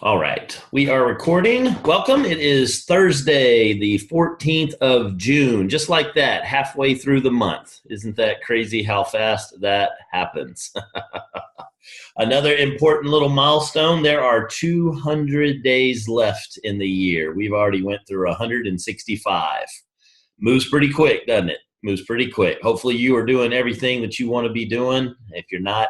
All right, we are recording. Welcome. It is Thursday, the 14th of June, just like that, halfway through the month. Isn't that crazy how fast that happens? Another important little milestone. There are 200 days left in the year. We've already went through 165. Moves pretty quick, doesn't it? Moves pretty quick. Hopefully you are doing everything that you want to be doing. If you're not,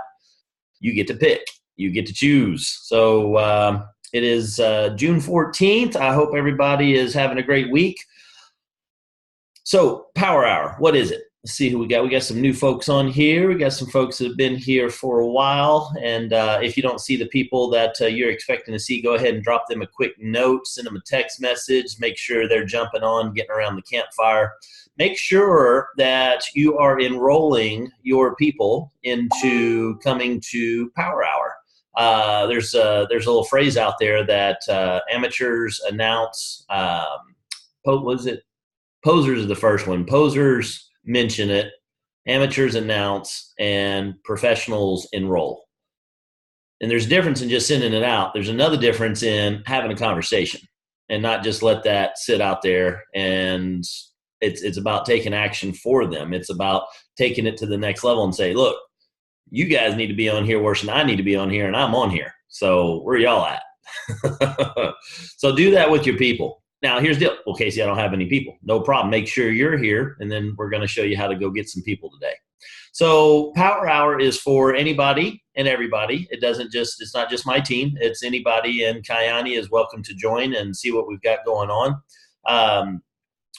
you get to pick. You get to choose. So it is June 14th. I hope everybody is having a great week. So Power Hour, what is it? Let's see who we got. We got some new folks on here. We got some folks that have been here for a while. And if you don't see the people that you're expecting to see, go ahead and drop them a quick note, send them a text message, make sure they're jumping on, getting around the campfire. Make sure that you are enrolling your people into coming to Power Hour. There's a little phrase out there that amateurs announce. What was it? Posers is the first one. Posers mention it, amateurs announce, and professionals enroll. And there's a difference in just sending it out. There's another difference in having a conversation and not just let that sit out there. And it's about taking action for them. It's about taking it to the next level and say, look, you guys need to be on here worse than I need to be on here, and I'm on here. So where y'all at? So do that with your people. Now, here's the deal. Well, Casey, I don't have any people. No problem. Make sure you're here, and then we're going to show you how to go get some people today. So Power Hour is for anybody and everybody. It's not just my team. It's anybody in Kyani is welcome to join and see what we've got going on.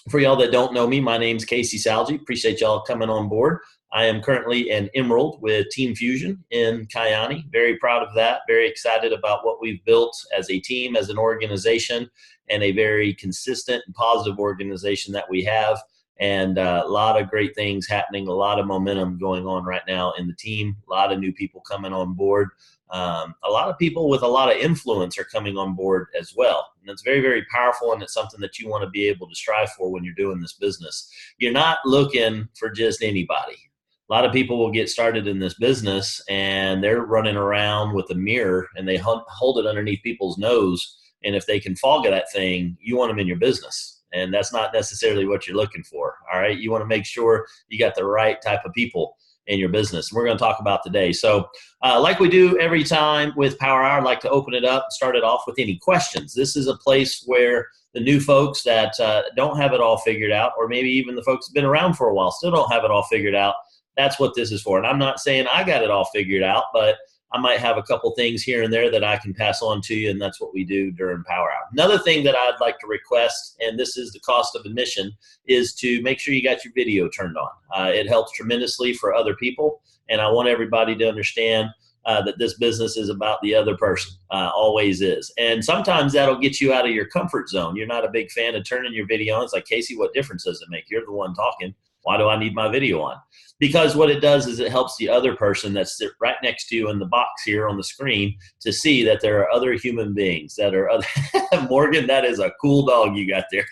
For y'all that don't know me, my name's Casey Salge. Appreciate y'all coming on board. I am currently an Emerald with Team Fusion in Kyani. Very proud of that. Very excited about what we've built as a team, as an organization, and a very consistent and positive organization that we have. And a lot of great things happening, a lot of momentum going on right now in the team, a lot of new people coming on board. A lot of people with a lot of influence are coming on board as well. And it's very, very powerful, and it's something that you want to be able to strive for when you're doing this business. You're not looking for just anybody. A lot of people will get started in this business and they're running around with a mirror and they hold it underneath people's nose. And if they can fog that thing, you want them in your business. And that's not necessarily what you're looking for. All right. You want to make sure you got the right type of people in your business. We're going to talk about today. So like we do every time with Power Hour, I'd like to open it up, start it off with any questions. This is a place where the new folks that don't have it all figured out, or maybe even the folks that have been around for a while still don't have it all figured out. That's what this is for. And I'm not saying I got it all figured out, but I might have a couple things here and there that I can pass on to you, and that's what we do during Power Hour. Another thing that I'd like to request, and this is the cost of admission, is to make sure you got your video turned on. It helps tremendously for other people, and I want everybody to understand that this business is about the other person, always is. And sometimes that'll get you out of your comfort zone. You're not a big fan of turning your video on. It's like, Casey, what difference does it make? You're the one talking. Why do I need my video on? Because what it does is it helps the other person that's right next to you in the box here on the screen to see that there are other human beings that are other. Morgan, that is a cool dog you got there.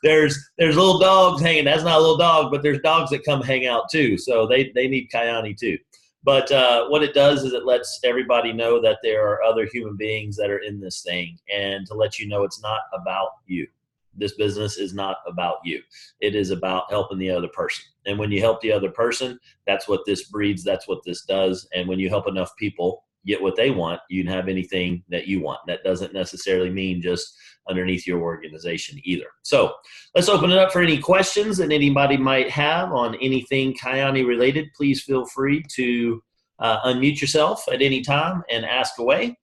There's little dogs hanging. That's not a little dog, but there's dogs that come hang out too. So they need Kyani too. But what it does is it lets everybody know that there are other human beings that are in this thing, and to let you know it's not about you. This business is not about you. It is about helping the other person. And when you help the other person, that's what this breeds. That's what this does. And when you help enough people get what they want, you can have anything that you want. That doesn't necessarily mean just underneath your organization either. So let's open it up for any questions that anybody might have on anything Kyani related. Please feel free to unmute yourself at any time and ask away.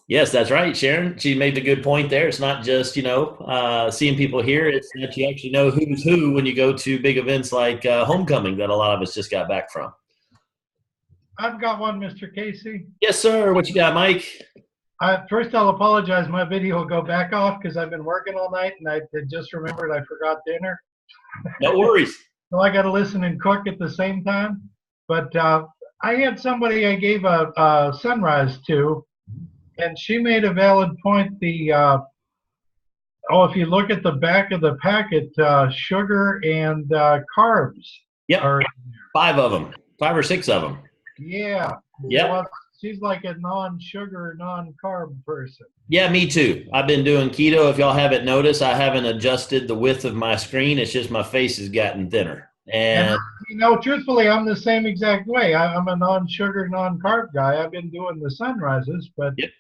Yes, that's right, Sharon. She made a good point there. It's not just, seeing people here. It's that you actually know who's who when you go to big events like Homecoming that a lot of us just got back from. I've got one, Mr. Casey. Yes, sir. What you got, Mike? First, I'll apologize. My video will go back off because I've been working all night, and I just remembered I forgot dinner. No worries. So I got to listen and cook at the same time. But I had somebody I gave a sunrise to, and she made a valid point. If you look at the back of the packet, sugar and carbs. Yep. 5 of them, 5 or 6 of them. Yeah. Yep. Well, she's like a non-sugar, non-carb person. Yeah, me too. I've been doing keto. If y'all haven't noticed, I haven't adjusted the width of my screen. It's just my face has gotten thinner. And And truthfully, I'm the same exact way. I'm a non-sugar, non-carb guy. I've been doing the sunrises, but yep.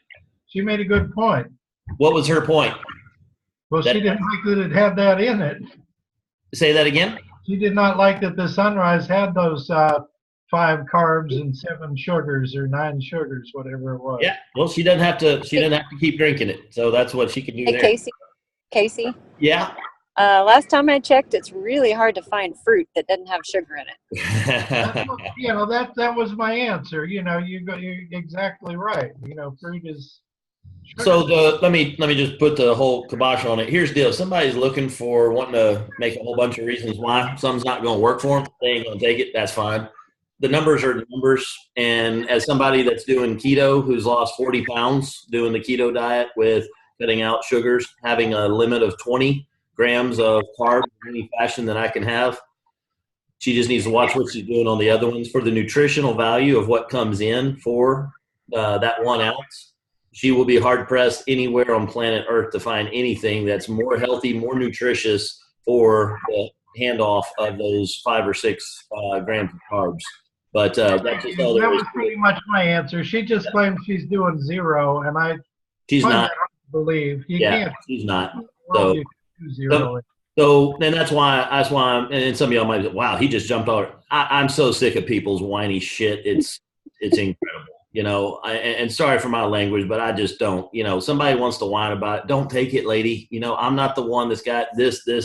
she made a good point. What was her point? Well, she didn't like that it had that in it. Say that again? She did not like that the sunrise had those 5 carbs and 7 sugars or 9 sugars, whatever it was. Yeah. Well, she doesn't have to. She doesn't have to keep drinking it. So that's what she can do Hey, there. Casey. Yeah. Last time I checked, it's really hard to find fruit that doesn't have sugar in it. That was my answer. You're exactly right. Fruit is sugar. So let me just put the whole kibosh on it. Here's the deal: somebody's wanting to make a whole bunch of reasons why something's not going to work for them. They ain't going to take it. That's fine. The numbers are the numbers. And as somebody that's doing keto, who's lost 40 pounds doing the keto diet with cutting out sugars, having a limit of 20 grams of carbs in any fashion that I can have. She just needs to watch what she's doing on the other ones for the nutritional value of what comes in for that 1 ounce. She will be hard pressed anywhere on planet Earth to find anything that's more healthy, more nutritious for the handoff of those 5 or 6 grams of carbs. But that's just all there is. That was pretty much my answer. She just claims she's doing 0, and she's not. Hard to believe you can't. She's not. So and that's why and some of y'all might be, wow, he just jumped over. I'm so sick of people's whiny shit. It's incredible, and sorry for my language, but I just don't, somebody wants to whine about it. Don't take it, lady. I'm not the one that's got this, and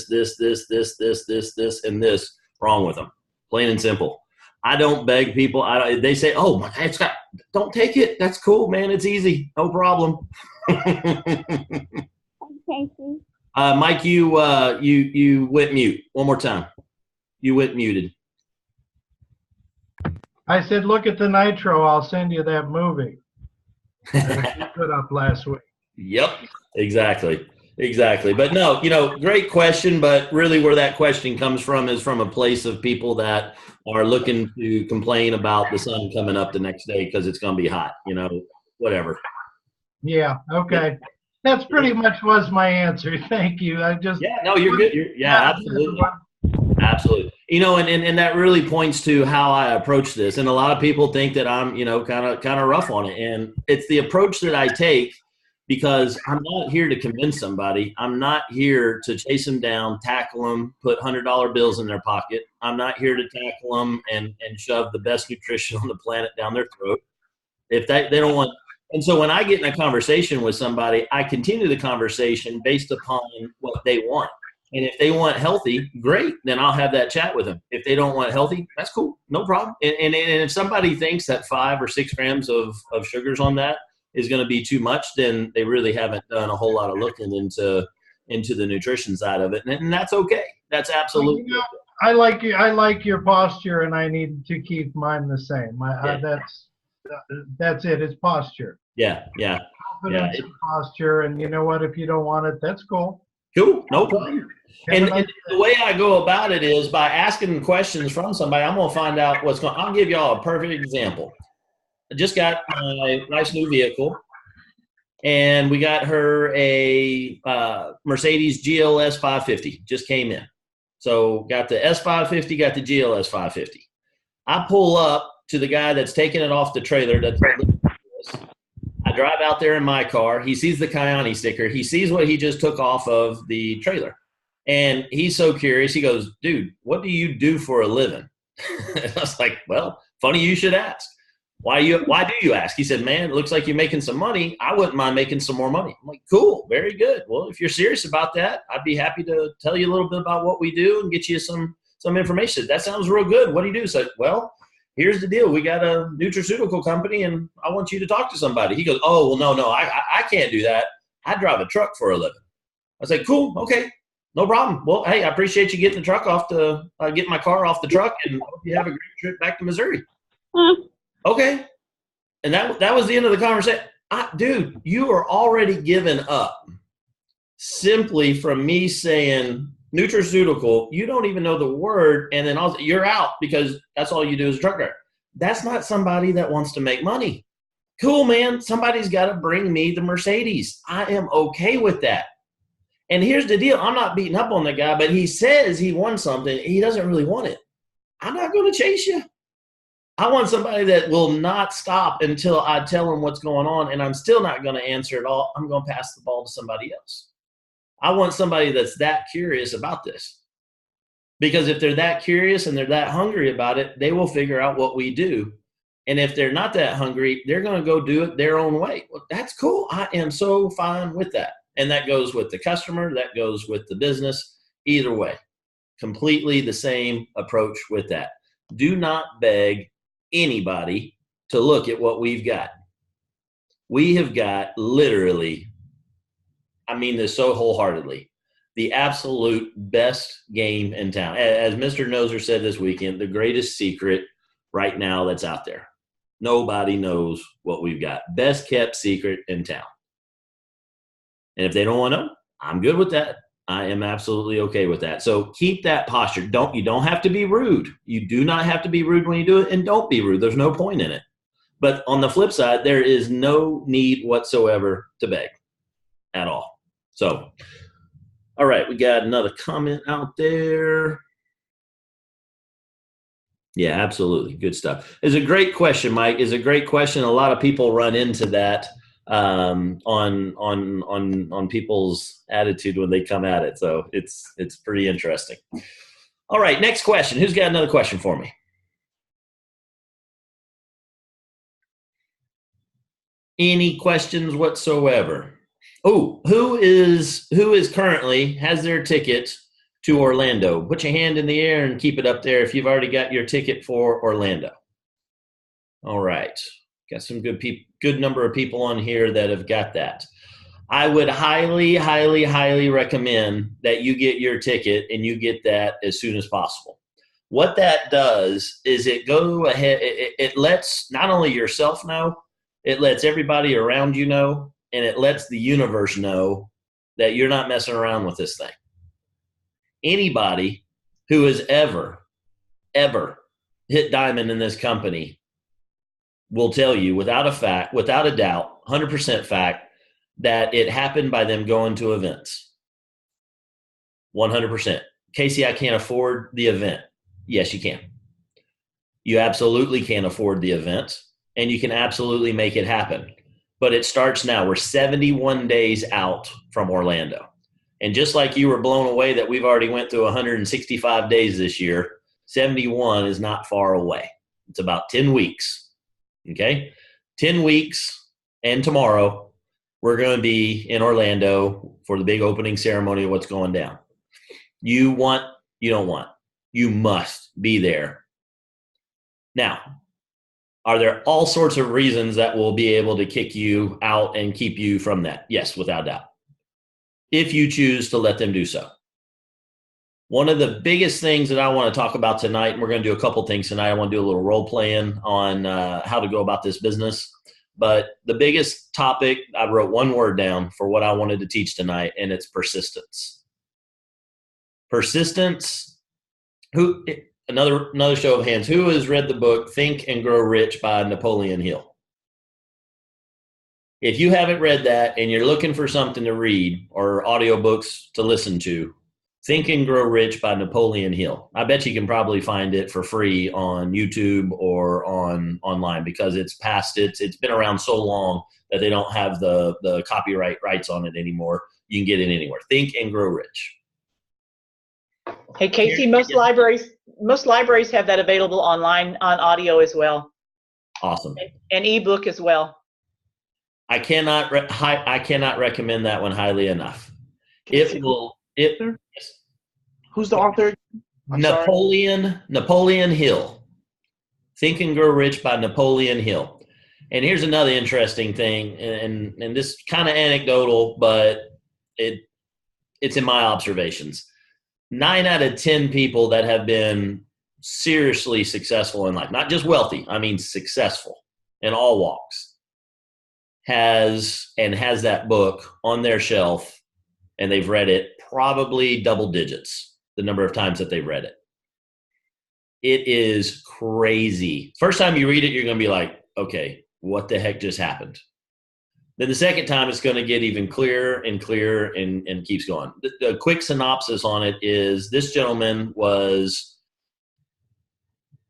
this wrong with them. Plain and simple. I don't beg people. They say, oh, don't take it. That's cool, man. It's easy. No problem. Okay. Mike, you went mute. One more time. You went muted. I said, look at the Nitro. I'll send you that movie that you put up last week. Yep, exactly. But no, great question. But really where that question comes from is from a place of people that are looking to complain about the sun coming up the next day because it's going to be hot, whatever. Yeah. Okay. That's pretty much was my answer. Thank you. No, you're good. Absolutely. Absolutely. And that really points to how I approach this. And a lot of people think that I'm, kind of rough on it. And it's the approach that I take because I'm not here to convince somebody. I'm not here to chase them down, tackle them, put $100 bills in their pocket. I'm not here to tackle them and shove the best nutrition on the planet down their throat. If they don't want. And so when I get in a conversation with somebody, I continue the conversation based upon what they want. And if they want healthy, great, then I'll have that chat with them. If they don't want healthy, that's cool, no problem. And if somebody thinks that 5 or 6 grams of sugars on that is going to be too much, then they really haven't done a whole lot of looking into the nutrition side of it. And that's okay. That's absolutely okay. I like your posture, and I need to keep mine the same. That's it. It's posture. Yeah. Confidence and posture, and you know what? If you don't want it, that's cool. Cool, no problem. And the way I go about it is by asking questions from somebody. I'm going to find out what's going on. I'll give y'all a perfect example. I just got my nice new vehicle, and we got her a Mercedes GLS 550. Just came in. So got the S550, got the GLS 550. I pull up to the guy that's taking it off the trailer. I drive out there in my car. He sees the Kyani sticker. He sees what he just took off of the trailer. And he's so curious. He goes, dude, what do you do for a living? I was like, well, funny you should ask. Why do you ask? He said, man, it looks like you're making some money. I wouldn't mind making some more money. I'm like, cool, very good. Well, if you're serious about that, I'd be happy to tell you a little bit about what we do and get you some information. That sounds real good. What do you do? So, well, here's the deal. We got a nutraceutical company, and I want you to talk to somebody. He goes, oh, well, no, I can't do that. I drive a truck for a living. I said, cool, okay, no problem. Well, hey, I appreciate you getting the truck getting my car off the truck, and hope you have a great trip back to Missouri. Okay. And that was the end of the conversation. Dude, you are already given up simply from me saying nutraceutical. You don't even know the word, and then you're out because that's all you do is a truck driver. That's not somebody that wants to make money. Cool, man. Somebody's got to bring me the Mercedes. I am okay with that. And here's the deal. I'm not beating up on the guy, but he says he won something. He doesn't really want it. I'm not going to chase you. I want somebody that will not stop until I tell him what's going on, and I'm still not going to answer it all. I'm going to pass the ball to somebody else. I want somebody that's that curious about this. Because if they're that curious and they're that hungry about it, they will figure out what we do. And if they're not that hungry, they're going to go do it their own way. Well, that's cool. I am so fine with that. And that goes with the customer. That goes with the business. Either way, completely the same approach with that. Do not beg anybody to look at what we've got. We have got literally, I mean this so wholeheartedly, the absolute best game in town. As Mr. Noser said this weekend, the greatest secret right now that's out there. Nobody knows what we've got. Best kept secret in town. And if they don't want to know, I'm good with that. I am absolutely okay with that. So keep that posture. You don't have to be rude. You do not have to be rude when you do it, and don't be rude. There's no point in it. But on the flip side, there is no need whatsoever to beg at all. So, all right, we got another comment out there. Yeah, absolutely. Good stuff. It's a great question, Mike. It's a great question. A lot of people run into that on people's attitude when they come at it. So it's pretty interesting. All right, next question. Who's got another question for me? Any questions whatsoever? Oh, who is currently has their ticket to Orlando? Put your hand in the air and keep it up there if you've already got your ticket for Orlando. All right. Got some good number of people on here that have got that. I would highly, highly, highly recommend that you get your ticket and you get that as soon as possible. What that does is it lets not only yourself know, it lets everybody around you know, and it lets the universe know that you're not messing around with this thing. Anybody who has ever hit diamond in this company will tell you without a doubt, 100% fact, that it happened by them going to events. 100%. Casey, I can't afford the event. Yes, you can. You absolutely can afford the event, and you can absolutely make it happen. But it starts now. We're 71 days out from Orlando. And just like you were blown away that we've already went through 165 days this year, 71 is not far away. It's about 10 weeks. Okay? 10 weeks, and tomorrow we're going to be in Orlando for the big opening ceremony of what's going down. You don't want. You must be there. Now, are there all sorts of reasons that will be able to kick you out and keep you from that? Yes, without doubt. If you choose to let them do so. One of the biggest things that I want to talk about tonight, and we're going to do a couple things tonight. I want to do a little role playing on how to go about this business. But the biggest topic, I wrote one word down for what I wanted to teach tonight, and it's persistence. Persistence. Another show of hands. Who has read the book Think and Grow Rich by Napoleon Hill? If you haven't read that and you're looking for something to read or audiobooks to listen to, Think and Grow Rich by Napoleon Hill. I bet you can probably find it for free on YouTube or online because it's been around so long that they don't have the copyright rights on it anymore. You can get it anywhere. Think and Grow Rich. Hey, Casey, most libraries have that available online on audio as well. Awesome. And ebook as well. I cannot recommend that one highly enough. Who's the author? Napoleon Hill. Think and Grow Rich by Napoleon Hill. And here's another interesting thing, and this is kind of anecdotal, but it's in my observations. 9 out of 10 people that have been seriously successful in life, not just wealthy, I mean successful in all walks, has that book on their shelf, and they've read it probably double digits, the number of times that they've read it. It is crazy. First time you read it, you're going to be like, okay, what the heck just happened? Then the second time, it's going to get even clearer and clearer and keeps going. The quick synopsis on it is this gentleman was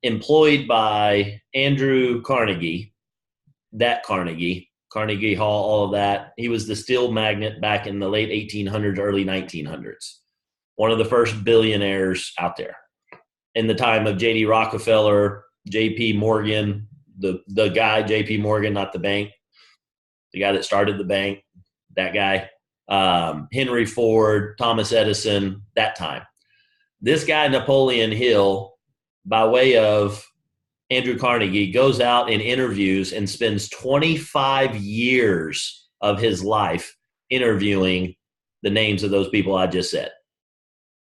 employed by Andrew Carnegie, Carnegie Hall, all of that. He was the steel magnate back in the late 1800s, early 1900s. One of the first billionaires out there. In the time of J.D. Rockefeller, J.P. Morgan, the guy, J.P. Morgan, not the bank, the guy that started the bank, that guy, Henry Ford, Thomas Edison, that time. This guy, Napoleon Hill, by way of Andrew Carnegie, goes out and interviews and spends 25 years of his life interviewing the names of those people I just said,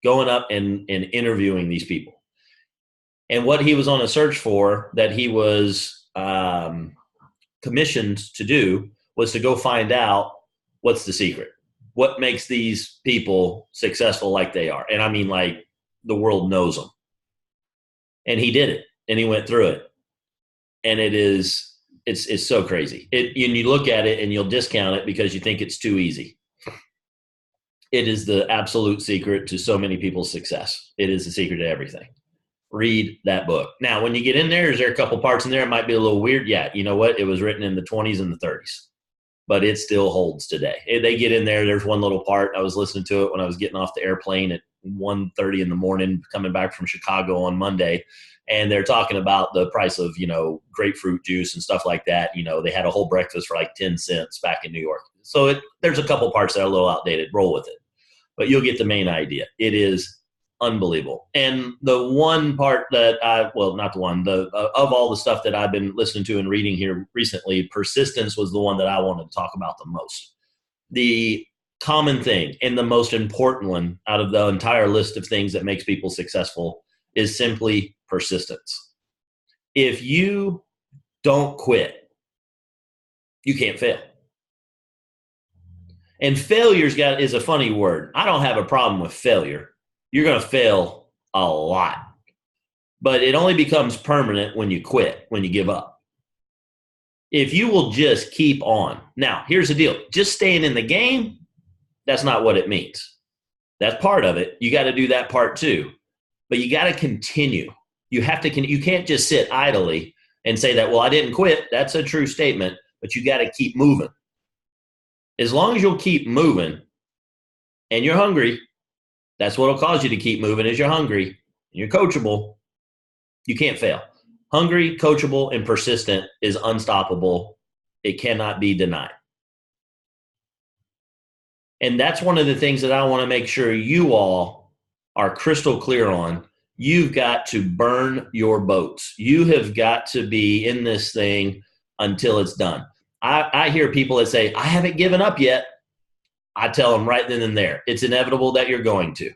going up and interviewing these people. And what he was on a search for, that he was commissioned to do, was to go find out what's the secret. What makes these people successful like they are? And I mean, like, the world knows them. And he did it, and he went through it. And it's so crazy. And you look at it and you'll discount it because you think it's too easy. It is the absolute secret to so many people's success. It is the secret to everything. Read that book. Now, when you get in there, is there a couple parts in there? It might be a little weird. Yeah, you know what? It was written in the 20s and the 30s, but it still holds today. They get in there. There's one little part. I was listening to it when I was getting off the airplane at 1:30 in the morning, coming back from Chicago on Monday. And they're talking about the price of, grapefruit juice and stuff like that. They had a whole breakfast for like 10 cents back in New York. So there's a couple parts that are a little outdated. Roll with it. But you'll get the main idea. It is unbelievable. And the one part that of all the stuff that I've been listening to and reading here recently, persistence was the one that I wanted to talk about the most. The common thing and the most important one out of the entire list of things that makes people successful is simply persistence. If you don't quit, you can't fail. And failure is a funny word. I don't have a problem with failure. You're going to fail a lot. But it only becomes permanent when you quit, when you give up. If you will just keep on. Now, here's the deal. Just staying in the game, that's not what it means. That's part of it. You got to do that part too. But you got to continue. You can't just sit idly and say that, well, I didn't quit. That's a true statement, but you got to keep moving. As long as you'll keep moving and you're hungry, that's what will cause you to keep moving is you're hungry and you're coachable, you can't fail. Hungry, coachable, and persistent is unstoppable. It cannot be denied. And that's one of the things that I want to make sure you all are crystal clear on. You've got to burn your boats. You have got to be in this thing until it's done. I hear people that say, I haven't given up yet. I tell them right then and there, it's inevitable that you're going to.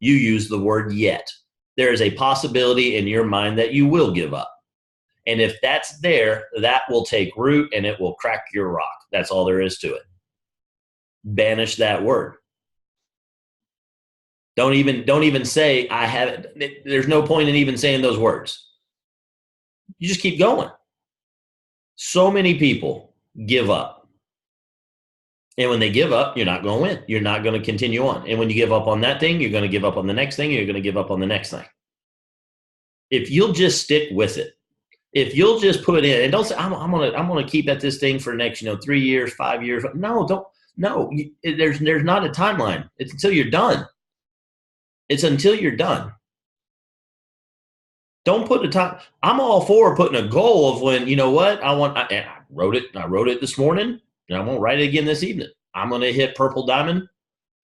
You use the word yet. There is a possibility in your mind that you will give up. And if that's there, that will take root and it will crack your rock. That's all there is to it. Banish that word. Don't even say, I haven't. There's no point in even saying those words. You just keep going. So many people give up. And when they give up, you're not going to win. You're not going to continue on. And when you give up on that thing, you're going to give up on the next thing. You're going to give up on the next thing. If you'll just stick with it, if you'll just put in, and don't say, I'm going to keep at this thing for the next, 3 years, 5 years. No, don't. No, there's not a timeline. It's until you're done. It's until you're done. Don't put a time. I'm all for putting a goal of when, I wrote it this morning, and I'm going to write it again this evening. I'm going to hit Purple Diamond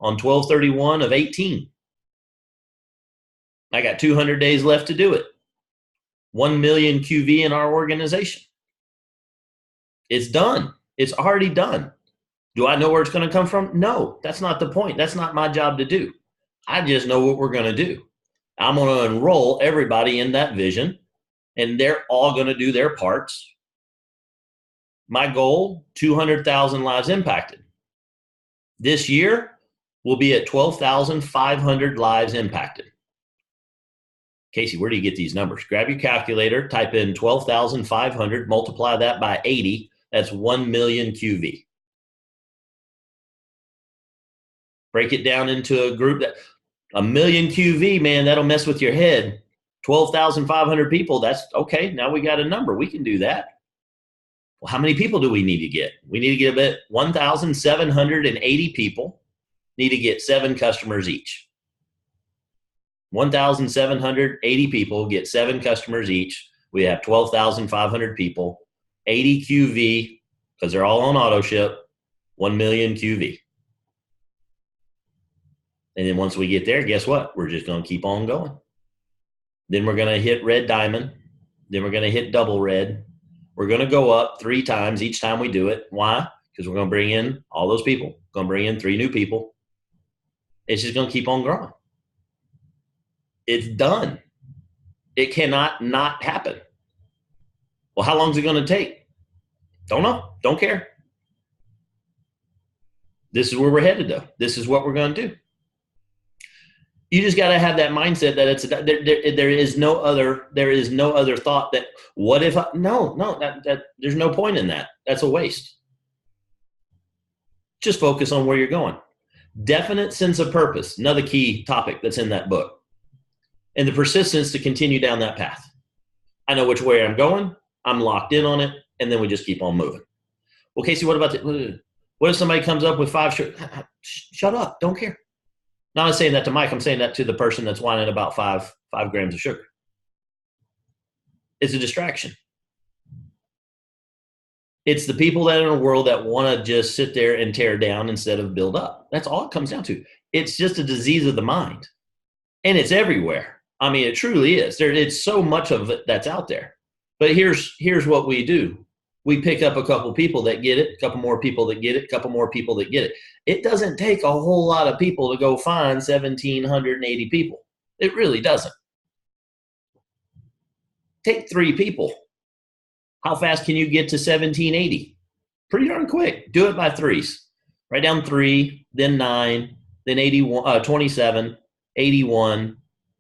on 12/31 of 18. I got 200 days left to do it. 1 million QV in our organization. It's done. It's already done. Do I know where it's going to come from? No, that's not the point. That's not my job to do. I just know what we're going to do. I'm going to enroll everybody in that vision, and they're all going to do their parts. My goal, 200,000 lives impacted. This year, we'll be at 12,500 lives impacted. Casey, where do you get these numbers? Grab your calculator, type in 12,500, multiply that by 80. That's 1 million QV. Break it down into a group that a million QV, man, that'll mess with your head. 12,500 people, that's okay. Now we got a number. We can do that. Well, how many people do we need to get? We need to get about 1,780 people need to get 7 customers each. 1,780 people get 7 customers each. We have 12,500 people, 80 QV, because they're all on auto ship, 1 million QV. And then once we get there, guess what? We're just going to keep on going. Then we're going to hit red diamond. Then we're going to hit double red. We're going to go up 3 times each time we do it. Why? Because we're going to bring in all those people. We're going to bring in 3 new people. It's just going to keep on growing. It's done. It cannot not happen. Well, how long is it going to take? Don't know. Don't care. This is where we're headed, though. This is what we're going to do. You just got to have that mindset that it's there is no other thought that what if there's no point in that. That's a waste. Just focus on where you're going. Definite sense of purpose, another key topic that's in that book. And the persistence to continue down that path. I know which way I'm going. I'm locked in on it, and then we just keep on moving. Well, Casey, what if somebody comes up with 5 shut up, don't care. Not saying that to Mike, I'm saying that to the person that's whining about 5 grams of sugar. It's a distraction. It's the people that are in a world that want to just sit there and tear down instead of build up. That's all it comes down to. It's just a disease of the mind. And it's everywhere. I mean, it truly is. It's so much of it that's out there. But here's what we do. We pick up a couple people that get it, a couple more people that get it, a couple more people that get it. It doesn't take a whole lot of people to go find 1,780 people. It really doesn't. Take 3 people. How fast can you get to 1,780? Pretty darn quick. Do it by 3s. Write down 3, then 9, then 81, 27, 81,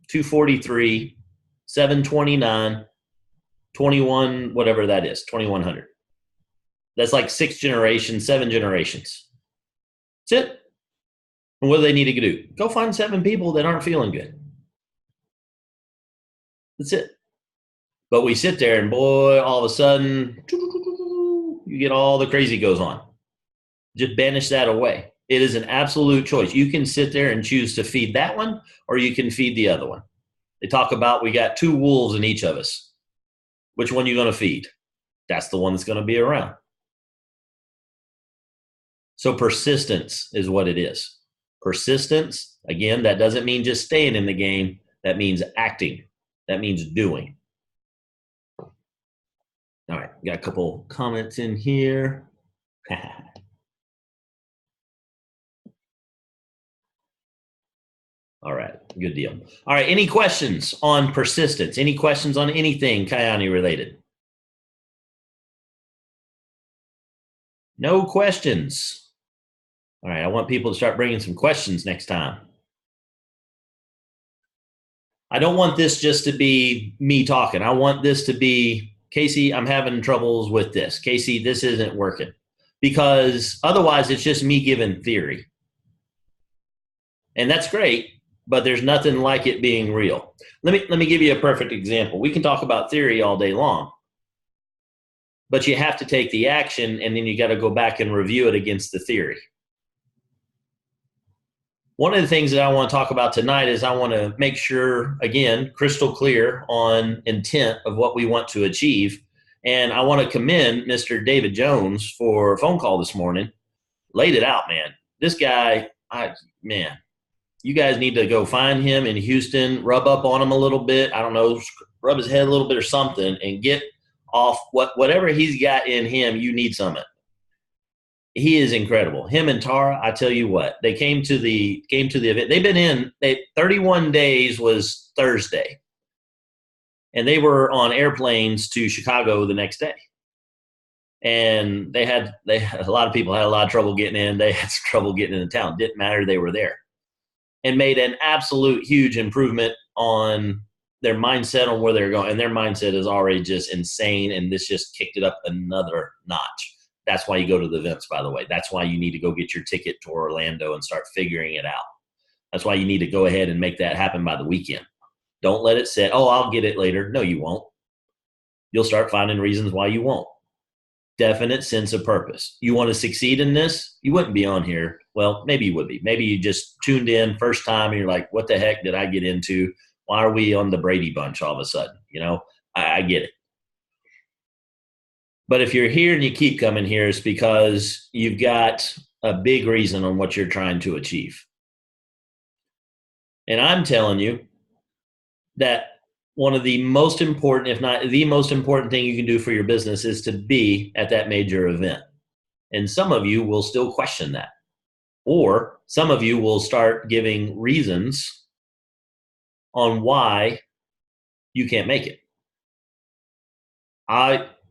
243, 729, 21, whatever that is, 2,100. That's like 6 generations, 7 generations. That's it. And what do they need to do? Go find 7 people that aren't feeling good. That's it. But we sit there and boy, all of a sudden, you get all the crazy goes on. Just banish that away. It is an absolute choice. You can sit there and choose to feed that one, or you can feed the other one. They talk about we got 2 wolves in each of us. Which one are you going to feed? That's the one that's going to be around. So persistence is what it is. Persistence, again, that doesn't mean just staying in the game. That means acting. That means doing. All right, got a couple comments in here. All right, good deal. All right, any questions on persistence? Any questions on anything Kyani related? No questions. All right, I want people to start bringing some questions next time. I don't want this just to be me talking. I want this to be, Casey, I'm having troubles with this. Casey, this isn't working. Because otherwise it's just me giving theory. And that's great, but there's nothing like it being real. Let me give you a perfect example. We can talk about theory all day long. But you have to take the action, and then you got to go back and review it against the theory. One of the things that I want to talk about tonight is I want to make sure, again, crystal clear on intent of what we want to achieve. And I want to commend Mr. David Jones for a phone call this morning. Laid it out, man. This guy, you guys need to go find him in Houston, rub up on him a little bit. I don't know, rub his head a little bit or something, and get off whatever he's got in him. You need some of it. He is incredible. Him and Tara, I tell you what, they came to the event. They've been in 31 days was Thursday. And they were on airplanes to Chicago the next day. And they had a lot of people had a lot of trouble getting in. They had some trouble getting into town. Didn't matter, they were there. And made an absolute huge improvement on their mindset on where they're going, and their mindset is already just insane, and this just kicked it up another notch. That's why you go to the events, by the way. That's why you need to go get your ticket to Orlando and start figuring it out. That's why you need to go ahead and make that happen by the weekend. Don't let it sit, oh, I'll get it later. No, you won't. You'll start finding reasons why you won't. Definite sense of purpose. You want to succeed in this? You wouldn't be on here. Well, maybe you would be. Maybe you just tuned in first time and you're like, what the heck did I get into? Why are we on the Brady Bunch all of a sudden? You know, I get it. But if you're here and you keep coming here, it's because you've got a big reason on what you're trying to achieve. And I'm telling you that one of the most important, if not the most important thing you can do for your business is to be at that major event. And some of you will still question that. Or some of you will start giving reasons on why you can't make it.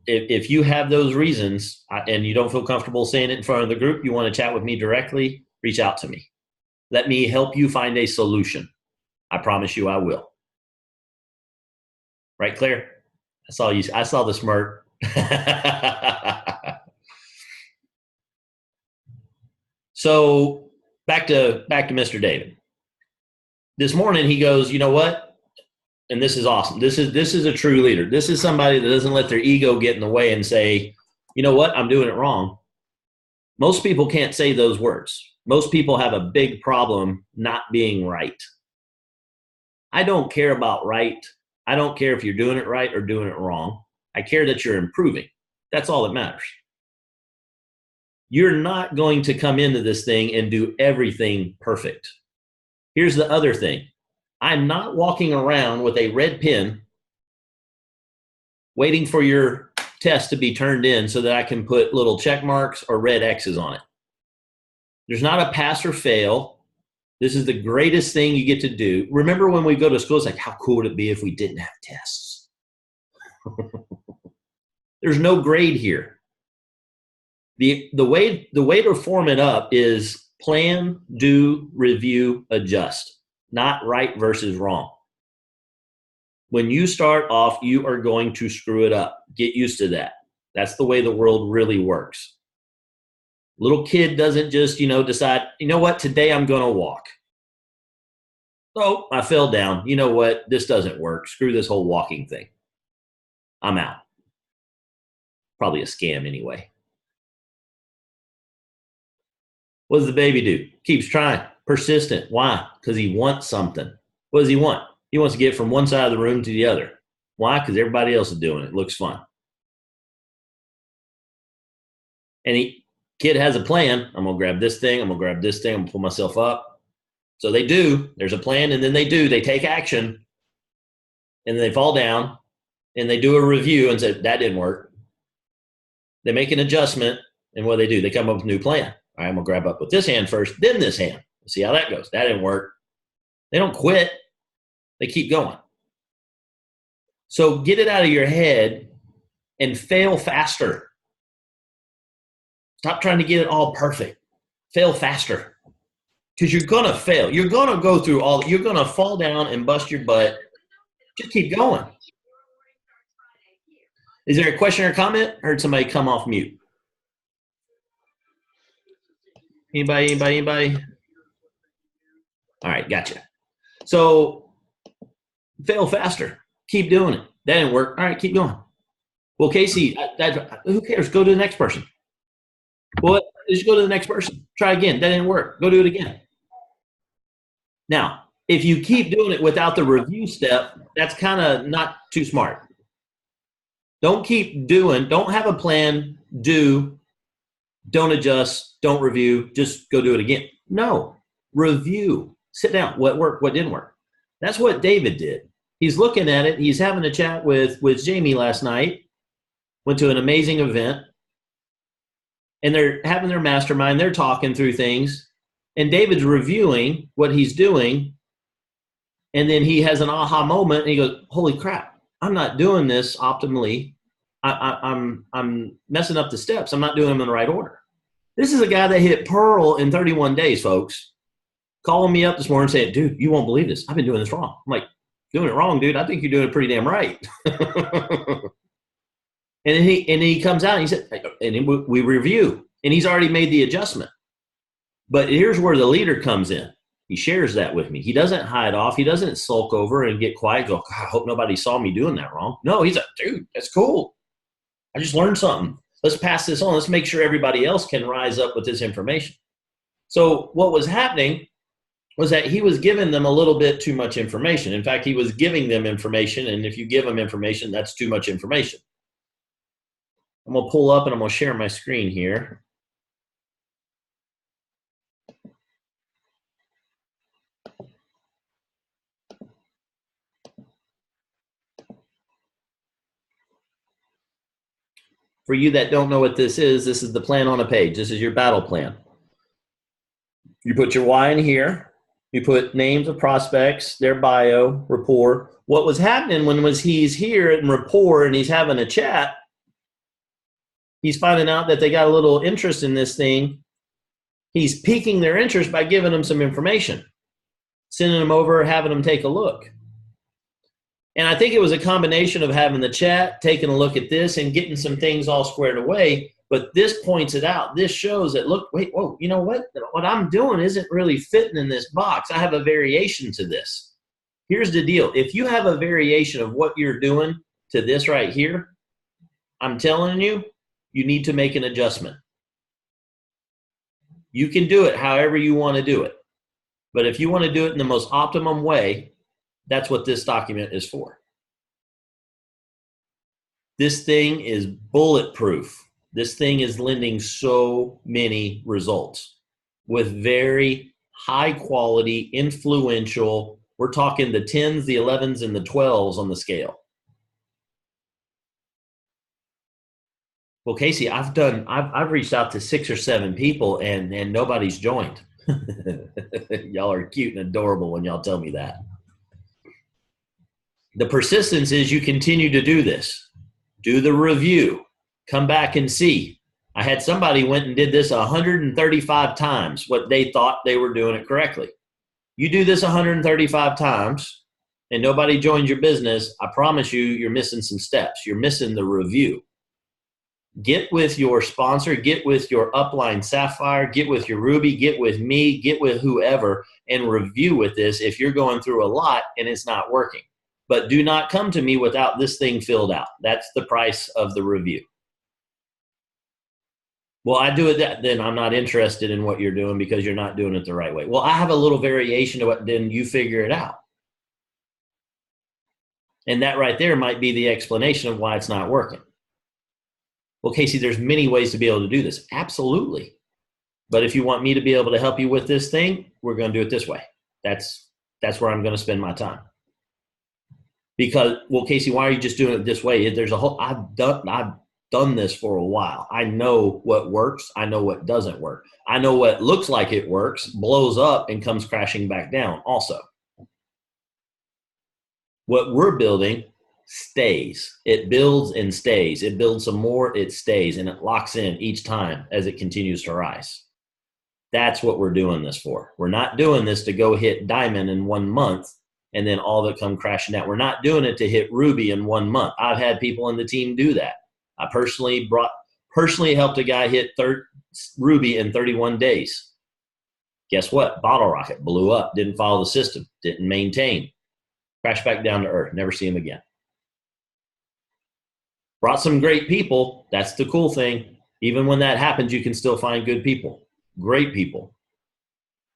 If you have those reasons and you don't feel comfortable saying it in front of the group, you want to chat with me directly, reach out to me. Let me help you find a solution. I promise you I will. Right, Claire? I saw you. I saw the smirk. So back to Mr. David. This morning he goes, you know what? And this is awesome. This is a true leader. This is somebody that doesn't let their ego get in the way and say, you know what? I'm doing it wrong. Most people can't say those words. Most people have a big problem not being right. I don't care about right. I don't care if you're doing it right or doing it wrong. I care that you're improving. That's all that matters. You're not going to come into this thing and do everything perfect. Here's the other thing. I'm not walking around with a red pen waiting for your test to be turned in so that I can put little check marks or red X's on it. There's not a pass or fail. This is the greatest thing you get to do. Remember when we go to school, it's like, how cool would it be if we didn't have tests? There's no grade here. The way to form it up is plan, do, review, adjust, not right versus wrong. When you start off, you are going to screw it up. Get used to that. That's the way the world really works. Little kid doesn't just, decide, you know what, today I'm going to walk. Oh, I fell down. You know what, this doesn't work. Screw this whole walking thing. I'm out. Probably a scam anyway. What does the baby do? Keeps trying. Persistent. Why? Because he wants something. What does he want? He wants to get from one side of the room to the other. Why? Because everybody else is doing it. It looks fun. And kid has a plan. I'm going to grab this thing. I'm going to grab this thing. I'm going to pull myself up. So they do. There's a plan, and then they do. They take action, and then they fall down, and they do a review and say, that didn't work. They make an adjustment, and what do? They come up with a new plan. All right, I'm going to grab up with this hand first, then this hand. See how that goes. That didn't work. They don't quit. They keep going. So get it out of your head and fail faster. Stop trying to get it all perfect. Fail faster. Because you're going to fail. You're going to go through you're going to fall down and bust your butt. Just keep going. Is there a question or comment? I heard somebody come off mute. Anybody? All right, gotcha. So fail faster. Keep doing it. That didn't work. All right, keep going. Well, Casey, who cares? Go to the next person. Well, just go to the next person. Try again. That didn't work. Go do it again. Now, if you keep doing it without the review step, that's kind of not too smart. Don't keep doing. Don't have a plan. Don't adjust. Don't review. Just go do it again. No. Review. Sit down. What worked? What didn't work? That's what David did. He's looking at it. He's having a chat with Jamie last night. Went to an amazing event. And they're having their mastermind. They're talking through things. And David's reviewing what he's doing. And then he has an aha moment. And he goes, holy crap. I'm not doing this optimally. I'm messing up the steps. I'm not doing them in the right order. This is a guy that hit Pearl in 31 days, folks. Calling me up this morning saying, dude, you won't believe this. I've been doing this wrong. I'm like, Doing it wrong, dude. I think you're doing it pretty damn right. And he comes out and he said, and we review, and he's already made the adjustment. But here's where the leader comes in. He shares that with me. He doesn't hide off. He doesn't sulk over and get quiet. Go, I hope nobody saw me doing that wrong. No, he's like, dude, that's cool. I just learned something. Let's pass this on. Let's make sure everybody else can rise up with this information. So what was happening was that he was giving them a little bit too much information. In fact, he was giving them information, and if you give them information, that's too much information. I'm going to pull up and I'm going to share my screen here. For you that don't know what this is the plan on a page. This is your battle plan. You put your why in here. You put names of prospects, their bio, rapport. What was happening when he's here in rapport and he's having a chat, he's finding out that they got a little interest in this thing. He's piquing their interest by giving them some information, sending them over, having them take a look. And I think it was a combination of having the chat, taking a look at this, and getting some things all squared away. But this points it out. This shows that, look, wait, whoa, you know what? What I'm doing isn't really fitting in this box. I have a variation to this. Here's the deal. If you have a variation of what you're doing to this right here, I'm telling you, you need to make an adjustment. You can do it however you want to do it. But if you want to do it in the most optimum way, that's what this document is for. This thing is bulletproof. This thing is lending so many results with very high quality, influential. We're talking the 10s, the 11s, and the 12s on the scale. Well, Casey, I've reached out to 6 or 7 people and nobody's joined. Y'all are cute and adorable when y'all tell me that. The persistence is you continue to do this. Do the review. Come back and see. I had somebody went and did this 135 times what they thought they were doing it correctly. You do this 135 times and nobody joins your business, I promise you, you're missing some steps. You're missing the review. Get with your sponsor, get with your upline Sapphire, get with your Ruby, get with me, get with whoever, and review with this if you're going through a lot and it's not working. But do not come to me without this thing filled out. That's the price of the review. Well, I do it then I'm not interested in what you're doing because you're not doing it the right way. Well, I have a little variation to it, then you figure it out. And that right there might be the explanation of why it's not working. Well, Casey, there's many ways to be able to do this. Absolutely. But if you want me to be able to help you with this thing, we're going to do it this way. That's where I'm going to spend my time. Because, well, Casey, why are you just doing it this way? There's a whole, I've done this for a while. I know what works. I know what doesn't work. I know what looks like it works, blows up, and comes crashing back down also. What we're building stays. It builds and stays. It builds some more, it stays, and it locks in each time as it continues to rise. That's what we're doing this for. We're not doing this to go hit diamond in 1 month and then all that come crashing out. We're not doing it to hit ruby in 1 month. I've had people in the team do that. I personally helped a guy hit ruby in 31 days. Guess what? Bottle rocket blew up, didn't follow the system, didn't maintain, crashed back down to earth, never see him again. Brought some great people. That's the cool thing. Even when that happens, you can still find good people, great people.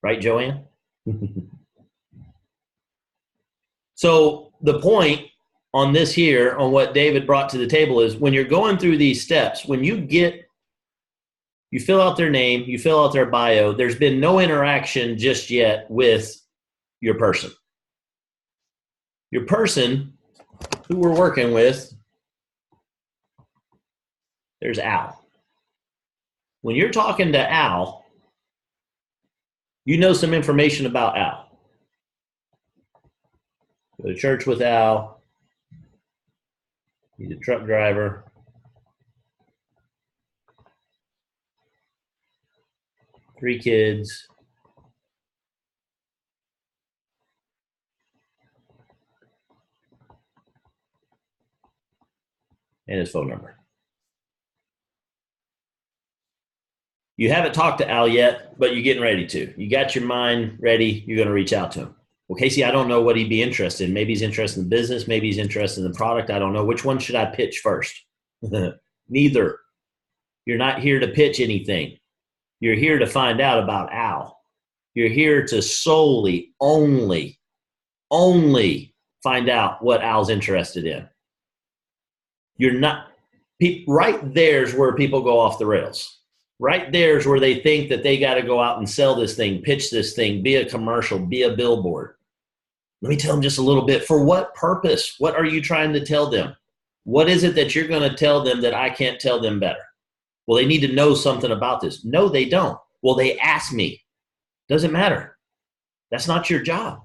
Right, Joanne? So the point on this here, on what David brought to the table is when you're going through these steps, when you fill out their name, you fill out their bio, there's been no interaction just yet with your person. Your person who we're working with, there's Al. When you're talking to Al, you know some information about Al. Go to church with Al. He's a truck driver. Three kids. and his phone number. You haven't talked to Al yet, but you're getting ready to. You got your mind ready. You're going to reach out to him. Well, Casey, I don't know what he'd be interested in. Maybe he's interested in business. Maybe he's interested in the product. I don't know. Which one should I pitch first? Neither. You're not here to pitch anything. You're here to find out about Al. You're here to solely, only find out what Al's interested in. You're not, right there's where people go off the rails. Right there's where they think that they got to go out and sell this thing, pitch this thing, be a commercial, be a billboard. Let me tell them just a little bit. For what purpose? What are you trying to tell them? What is it that you're going to tell them that I can't tell them better? Well, they need to know something about this. No, they don't. Well, they ask me. Doesn't matter. That's not your job.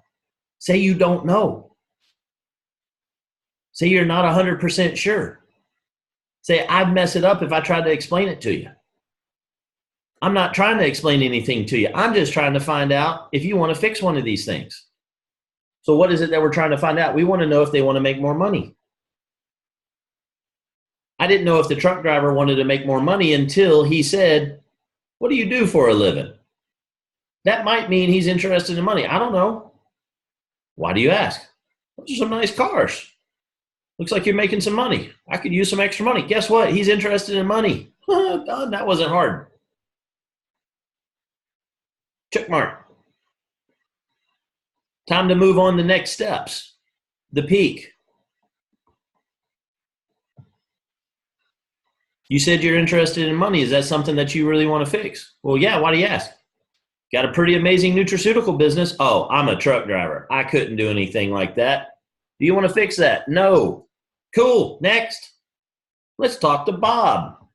Say you don't know. Say you're not 100% sure. Say I'd mess it up if I tried to explain it to you. I'm not trying to explain anything to you. I'm just trying to find out if you want to fix one of these things. So what is it that we're trying to find out? We want to know if they want to make more money. I didn't know if the truck driver wanted to make more money until he said, what do you do for a living? That might mean he's interested in money. I don't know. Why do you ask? Those are some nice cars. Looks like you're making some money. I could use some extra money. Guess what? He's interested in money. God, that wasn't hard. Check mark. Time to move on to next steps. The peak. You said you're interested in money. Is that something that you really want to fix? Well, yeah. Why do you ask? Got a pretty amazing nutraceutical business. Oh, I'm a truck driver. I couldn't do anything like that. Do you want to fix that? No. Cool. Next. Let's talk to Bob.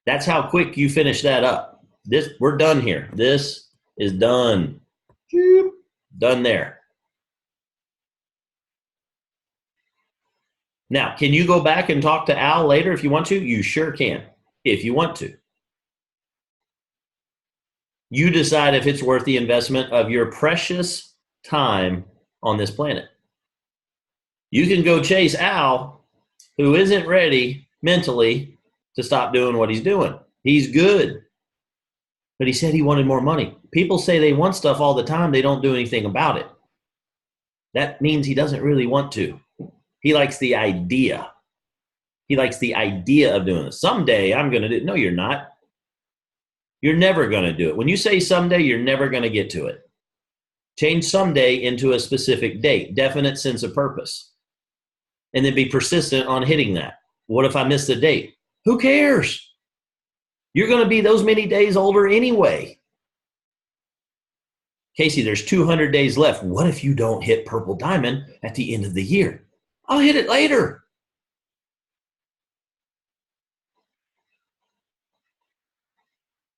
That's how quick you finish that up. We're done here. This is done. Done there. Now, can you go back and talk to Al later if you want to? You sure can, if you want to. You decide if it's worth the investment of your precious time on this planet. You can go chase Al, who isn't ready mentally to stop doing what he's doing. He's good, but he said he wanted more money. People say they want stuff all the time. They don't do anything about it. That means he doesn't really want to. He likes the idea. He likes the idea of doing this. Someday I'm going to do it. No, you're not. You're never going to do it. When you say someday, you're never going to get to it. Change someday into a specific date, definite sense of purpose. And then be persistent on hitting that. What if I miss the date? Who cares? You're going to be those many days older anyway. Casey, there's 200 days left. What if you don't hit Purple Diamond at the end of the year? I'll hit it later.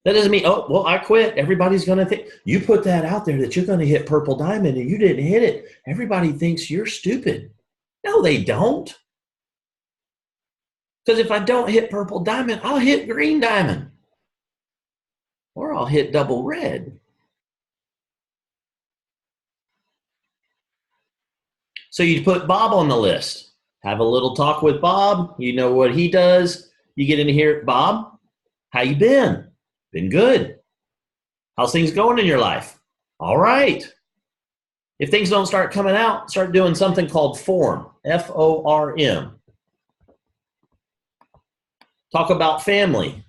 That doesn't mean, oh, well, I quit. Everybody's going to think. You put that out there that you're going to hit Purple Diamond and you didn't hit it. Everybody thinks you're stupid. No, they don't. Because if I don't hit Purple Diamond, I'll hit Green Diamond. Or I'll hit Double Red. So you put Bob on the list. Have a little talk with Bob. You know what he does. You get in here, Bob, how you been? Been good. How's things going in your life? All right. If things don't start coming out, start doing something called FORM, F-O-R-M. Talk about family.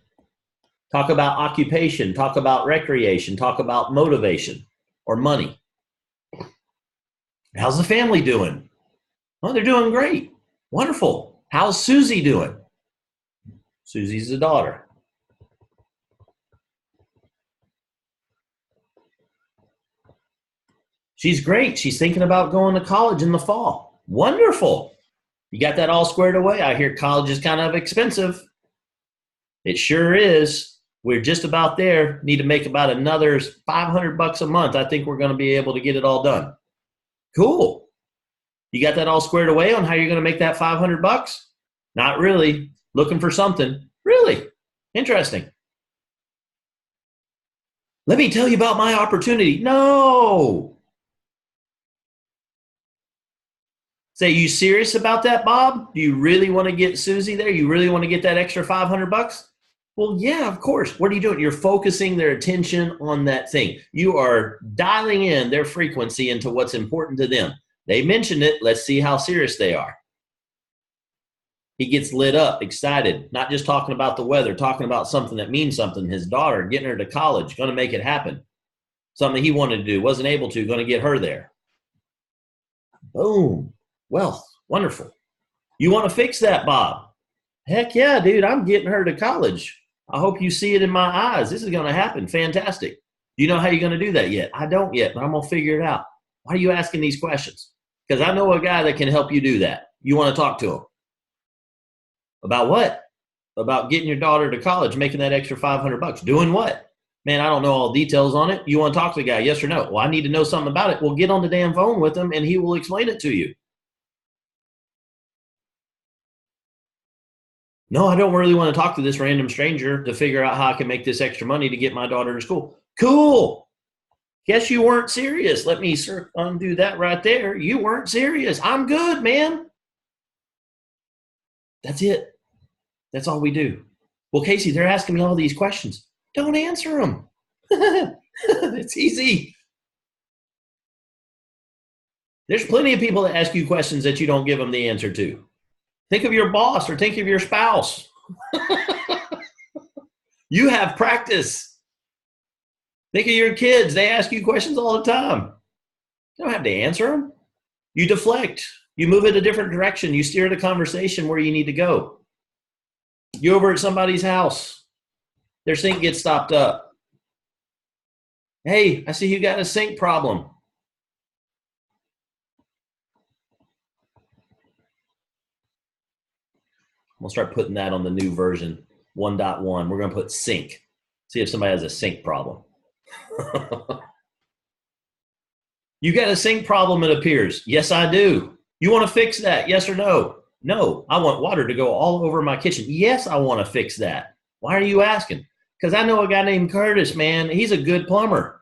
Talk about occupation. Talk about recreation. Talk about motivation or money. How's the family doing? Oh, they're doing great. Wonderful. How's Susie doing? Susie's the daughter. She's great. She's thinking about going to college in the fall. Wonderful. You got that all squared away? I hear college is kind of expensive. It sure is. We're just about there. Need to make about another $500 a month. I think we're going to be able to get it all done. Cool. You got that all squared away on how you're going to make that $500? Not really. Looking for something. Really? Interesting. Let me tell you about my opportunity. No. Say, you serious about that, Bob? Do you really want to get Susie there? You really want to get that extra $500? Well, yeah, of course. What are you doing? You're focusing their attention on that thing. You are dialing in their frequency into what's important to them. They mentioned it. Let's see how serious they are. He gets lit up, excited, not just talking about the weather, talking about something that means something. His daughter, getting her to college, going to make it happen. Something he wanted to do, wasn't able to, going to get her there. Boom. Wealth. Wonderful. You want to fix that, Bob? Heck yeah, dude. I'm getting her to college. I hope you see it in my eyes. This is going to happen. Fantastic. Do you know how you're going to do that yet? I don't yet, but I'm going to figure it out. Why are you asking these questions? Because I know a guy that can help you do that. You want to talk to him. About what? About getting your daughter to college, making that extra $500. Doing what? Man, I don't know all the details on it. You want to talk to the guy, yes or no? Well, I need to know something about it. Well, get on the damn phone with him and he will explain it to you. No, I don't really want to talk to this random stranger to figure out how I can make this extra money to get my daughter to school. Cool. Guess you weren't serious. Let me undo that right there. You weren't serious. I'm good, man. That's it. That's all we do. Well, Casey, they're asking me all these questions. Don't answer them. It's easy. There's plenty of people that ask you questions that you don't give them the answer to. Think of your boss or think of your spouse. You have practice. Think of your kids. They ask you questions all the time. You don't have to answer them. You deflect. You move it a different direction. You steer the conversation where you need to go. You over at somebody's house. Their sink gets stopped up. Hey, I see you got a sink problem. We'll start putting that on the new version, 1.1. We're going to put sink. See if somebody has a sink problem. You got a sink problem, it appears. Yes, I do. You want to fix that? Yes or no? No, I want water to go all over my kitchen. Yes, I want to fix that. Why are you asking? Because I know a guy named Curtis, man. He's a good plumber.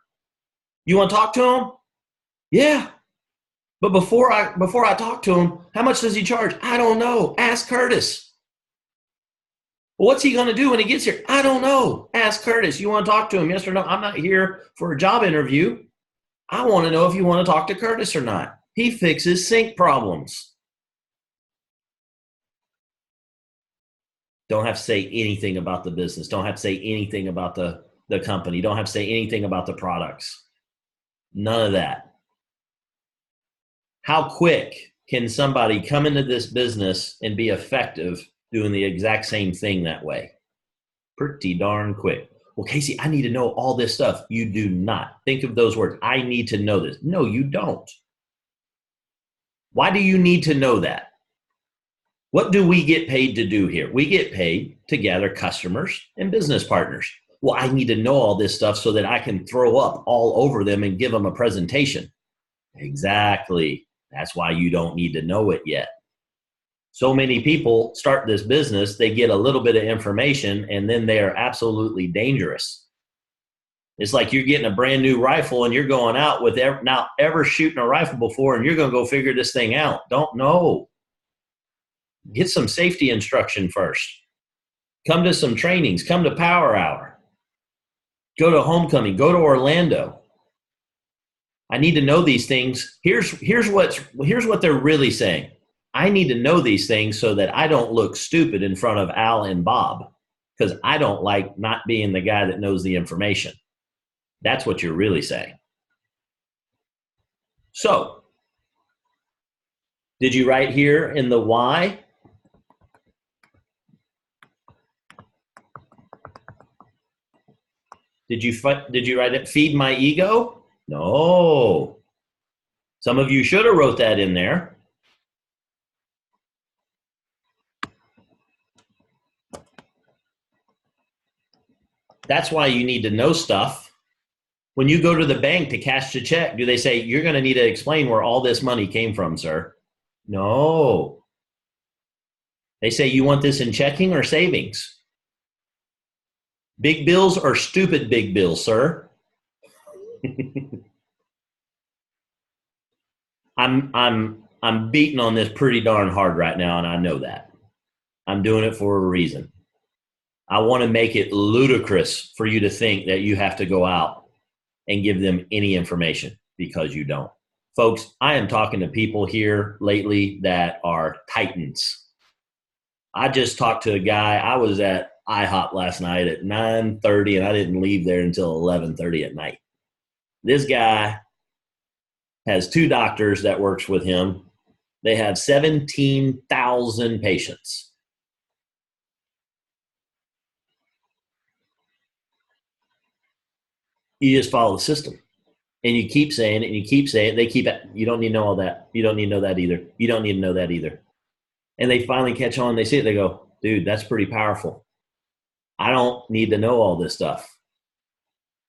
You want to talk to him? Yeah. But before I talk to him, how much does he charge? I don't know. Ask Curtis. Well, what's he going to do when he gets here? I don't know. Ask Curtis. You want to talk to him? Yes or no? I'm not here for a job interview. I want to know if you want to talk to Curtis or not. He fixes sink problems. Don't have to say anything about the business. Don't have to say anything about the company. Don't have to say anything about the products. None of that. How quick can somebody come into this business and be effective doing the exact same thing that way? Pretty darn quick. Well, Casey, I need to know all this stuff. You do not. Think of those words. I need to know this. No, you don't. Why do you need to know that? What do we get paid to do here? We get paid to gather customers and business partners. Well, I need to know all this stuff so that I can throw up all over them and give them a presentation. Exactly. That's why you don't need to know it yet. So many people start this business, they get a little bit of information, and then they are absolutely dangerous. It's like you're getting a brand new rifle and you're going out with not ever shooting a rifle before, and you're going to go figure this thing out. Don't know. Get some safety instruction first. Come to some trainings. Come to Power Hour. Go to Homecoming. Go to Orlando. I need to know these things. Here's what they're really saying. I need to know these things so that I don't look stupid in front of Al and Bob, because I don't like not being the guy that knows the information. That's what you're really saying. So, did you write here in the why? Did you write it, feed my ego? No. Some of you should have wrote that in there. That's why you need to know stuff. When you go to the bank to cash the check, do they say, you're going to need to explain where all this money came from, sir? No. They say, you want this in checking or savings? Big bills or stupid big bills, sir? I'm I'm beating on this pretty darn hard right now, and I know that. I'm doing it for a reason. I want to make it ludicrous for you to think that you have to go out and give them any information, because you don't. Folks, I am talking to people here lately that are titans. I just talked to a guy. I was at IHOP last night at 9:30, and I didn't leave there until 11:30 at night. This guy has 2 doctors that works with him. They have 17,000 patients. You just follow the system. And you keep saying it, and you keep saying it. They keep it. You don't need to know all that. You don't need to know that either. You don't need to know that either. And they finally catch on. They see it. They go, dude, that's pretty powerful. I don't need to know all this stuff.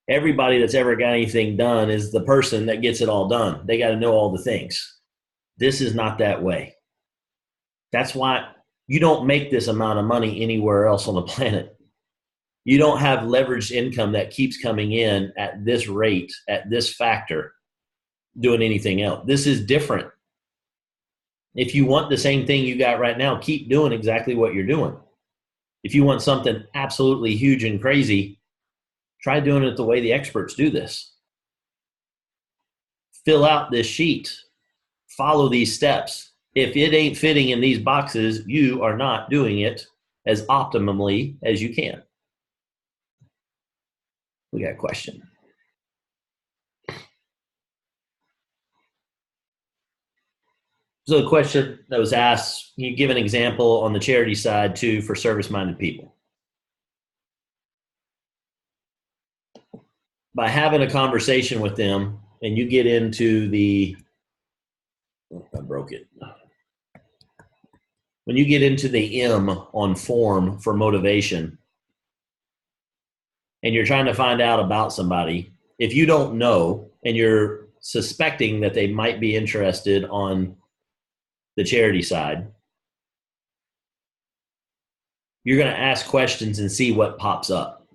Everybody that's ever got anything done is the person that gets it all done. They got to know all the things. This is not that way. That's why you don't make this amount of money anywhere else on the planet. You don't have leveraged income that keeps coming in at this rate, at this factor, doing anything else. This is different. If you want the same thing you got right now, keep doing exactly what you're doing. If you want something absolutely huge and crazy, try doing it the way the experts do this. Fill out this sheet. Follow these steps. If it ain't fitting in these boxes, you are not doing it as optimally as you can. We got a question. So the question that was asked, you give an example on the charity side too for service-minded people. By having a conversation with them and you get into the, I broke it. When you get into the M on form for motivation, and you're trying to find out about somebody, if you don't know and you're suspecting that they might be interested on the charity side, you're going to ask questions and see what pops up.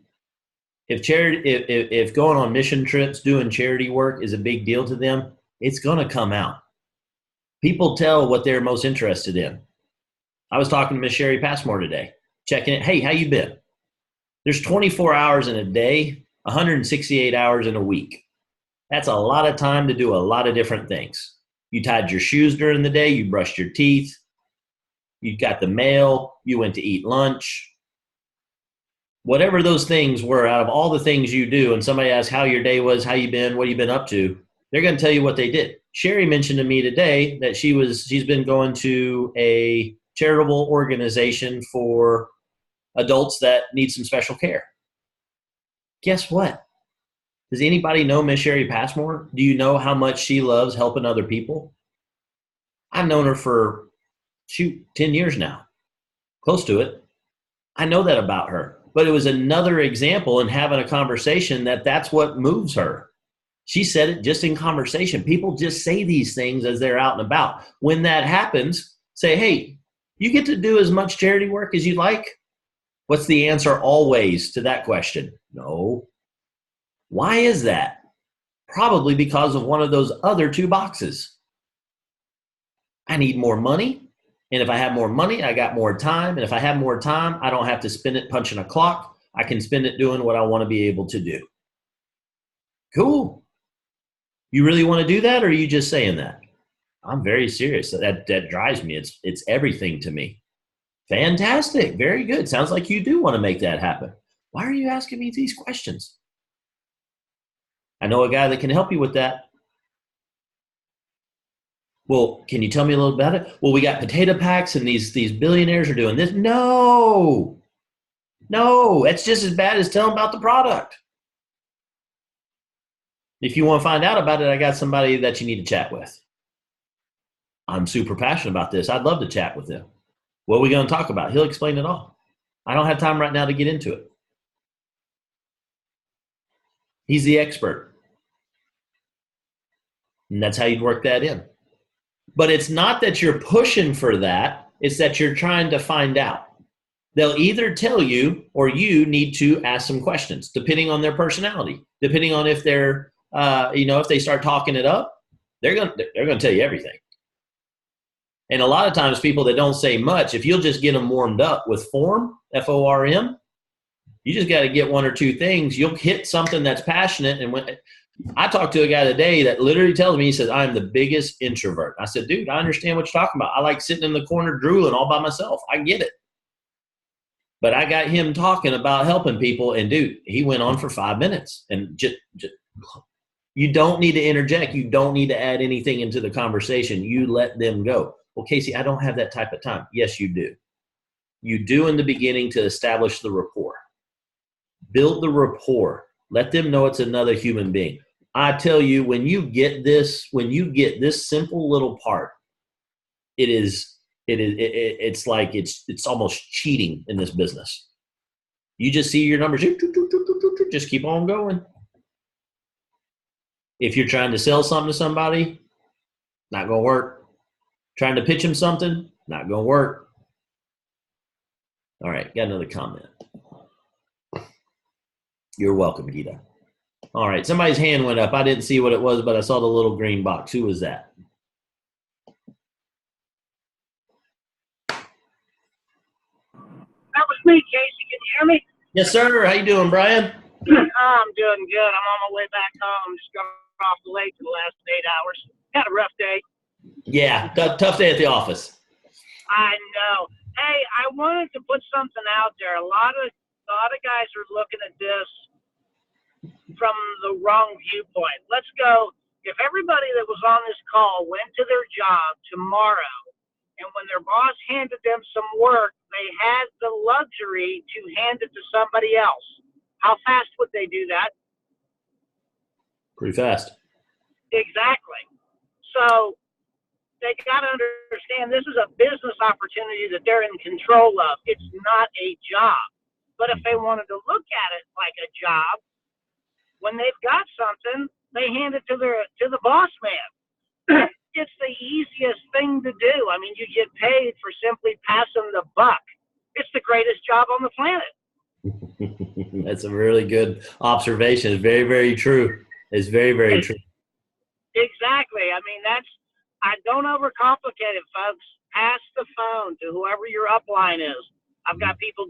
If going on mission trips, doing charity work is a big deal to them, it's going to come out. People tell what they're most interested in. I was talking to Miss Sherry Passmore today, checking it. Hey, how you been? There's 24 hours in a day, 168 hours in a week. That's a lot of time to do a lot of different things. You tied your shoes during the day, you brushed your teeth, you got the mail, you went to eat lunch. Whatever those things were, out of all the things you do, and somebody asks how your day was, how you been, what you been up to, they're going to tell you what they did. Sherry mentioned to me today that she's been going to a charitable organization for adults that need some special care. Guess what? Does anybody know Miss Sherry Passmore? Do you know how much she loves helping other people? I've known her for, 10 years now. Close to it. I know that about her. But it was another example in having a conversation that's what moves her. She said it just in conversation. People just say these things as they're out and about. When that happens, say, hey, you get to do as much charity work as you like? What's the answer always to that question? No. Why is that? Probably because of one of those other 2 boxes. I need more money. And if I have more money, I got more time. And if I have more time, I don't have to spend it punching a clock. I can spend it doing what I want to be able to do. Cool. You really want to do that, or are you just saying that? I'm very serious. That drives me. It's everything to me. Fantastic. Very good. Sounds like you do want to make that happen. Why are you asking me these questions? I know a guy that can help you with that. Well, can you tell me a little about it? Well, we got potato packs and these billionaires are doing this. No, that's just as bad as telling about the product. If you want to find out about it, I got somebody that you need to chat with. I'm super passionate about this. I'd love to chat with him. What are we going to talk about? He'll explain it all. I don't have time right now to get into it. He's the expert. And that's how you'd work that in. But it's not that you're pushing for that. It's that you're trying to find out. They'll either tell you or you need to ask some questions, depending on their personality, depending on if they're, if they start talking it up, they're going to tell you everything. And a lot of times people that don't say much, if you'll just get them warmed up with form, F-O-R-M, you just got to get one or two things. You'll hit something that's passionate. And when I talked to a guy today that literally tells me, he says, I'm the biggest introvert. I said, dude, I understand what you're talking about. I like sitting in the corner drooling all by myself. I get it. But I got him talking about helping people. And dude, he went on for 5 minutes. And just you don't need to interject. You don't need to add anything into the conversation. You let them go. Well, Casey, I don't have that type of time. Yes, you do. You do in the beginning to establish the rapport. Build the rapport. Let them know it's another human being. I tell you, when you get this simple little part, it's like it's almost cheating in this business. You just see your numbers, just keep on going. If you're trying to sell something to somebody, not going to work. Trying to pitch them something, not going to work. All right, got another comment. You're welcome, Gita. All right, somebody's hand went up. I didn't see what it was, but I saw the little green box. Who was that? That was me, Casey. Can you hear me? Yes, sir. How you doing, Brian? I'm doing good. I'm on my way back home. Just got off the lake for the last 8 hours. Had a rough day. Yeah, tough day at the office. I know. Hey, I wanted to put something out there. A lot of guys are looking at this from the wrong viewpoint. Let's go. If everybody that was on this call went to their job tomorrow, and when their boss handed them some work, they had the luxury to hand it to somebody else, how fast would they do that? Pretty fast. Exactly. So they got to understand this is a business opportunity that they're in control of. It's not a job. But if they wanted to look at it like a job, when they've got something, they hand it to the boss man. It's the easiest thing to do. I mean, you get paid for simply passing the buck. It's the greatest job on the planet. That's a really good observation. It's very, very true. It's very, very true. Exactly. I mean, I don't overcomplicate it, folks. Pass the phone to whoever your upline is. I've got people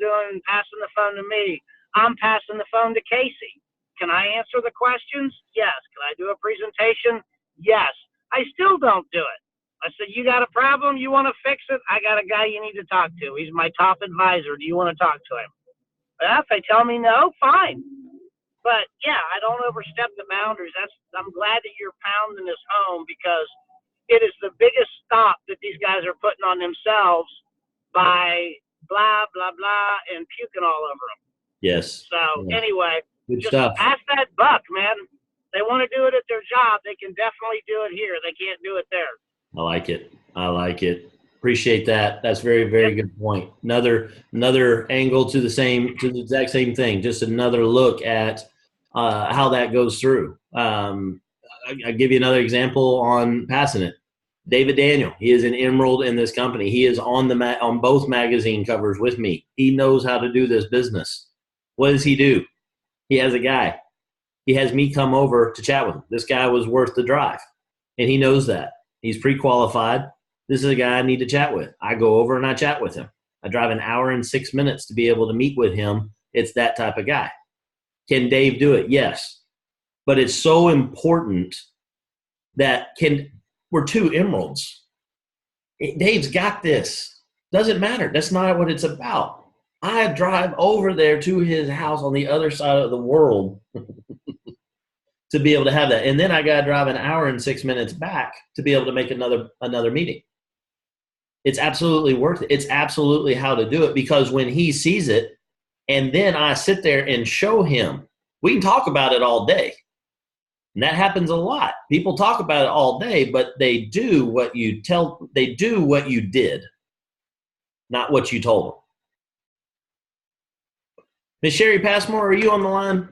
passing the phone to me. I'm passing the phone to Casey. Can I answer the questions? Yes. Can I do a presentation? Yes. I still don't do it. I said, you got a problem? You want to fix it? I got a guy you need to talk to. He's my top advisor. Do you want to talk to him? Well, if they tell me no, fine. But yeah, I don't overstep the boundaries. I'm glad that you're pounding this home, because it is the biggest stop that these guys are putting on themselves by blah, blah, blah, and puking all over them. Yes. So anyway, good just stuff. pass that buck, man. They want to do it at their job. They can definitely do it here. They can't do it there. I like it. I like it. Appreciate that. That's very, very good point. Another angle to the exact same thing. Just another look at how that goes through. I'll give you another example on passing it. David Daniel, he is an emerald in this company. He is on both magazine covers with me. He knows how to do this business. What does he do? He has a guy. He has me come over to chat with him. This guy was worth the drive, and he knows that. He's pre-qualified. This is a guy I need to chat with. I go over and I chat with him. I drive an hour and 6 minutes to be able to meet with him. It's that type of guy. Can Dave do it? Yes. But it's so important that we're two emeralds. Dave's got this. Doesn't matter. That's not what it's about. I drive over there to his house on the other side of the world to be able to have that. And then I got to drive an hour and 6 minutes back to be able to make another meeting. It's absolutely worth it. It's absolutely how to do it, because when he sees it and then I sit there and show him, we can talk about it all day. And that happens a lot. People talk about it all day, but they do what you did, not what you told them. Miss Sherry Passmore, are you on the line?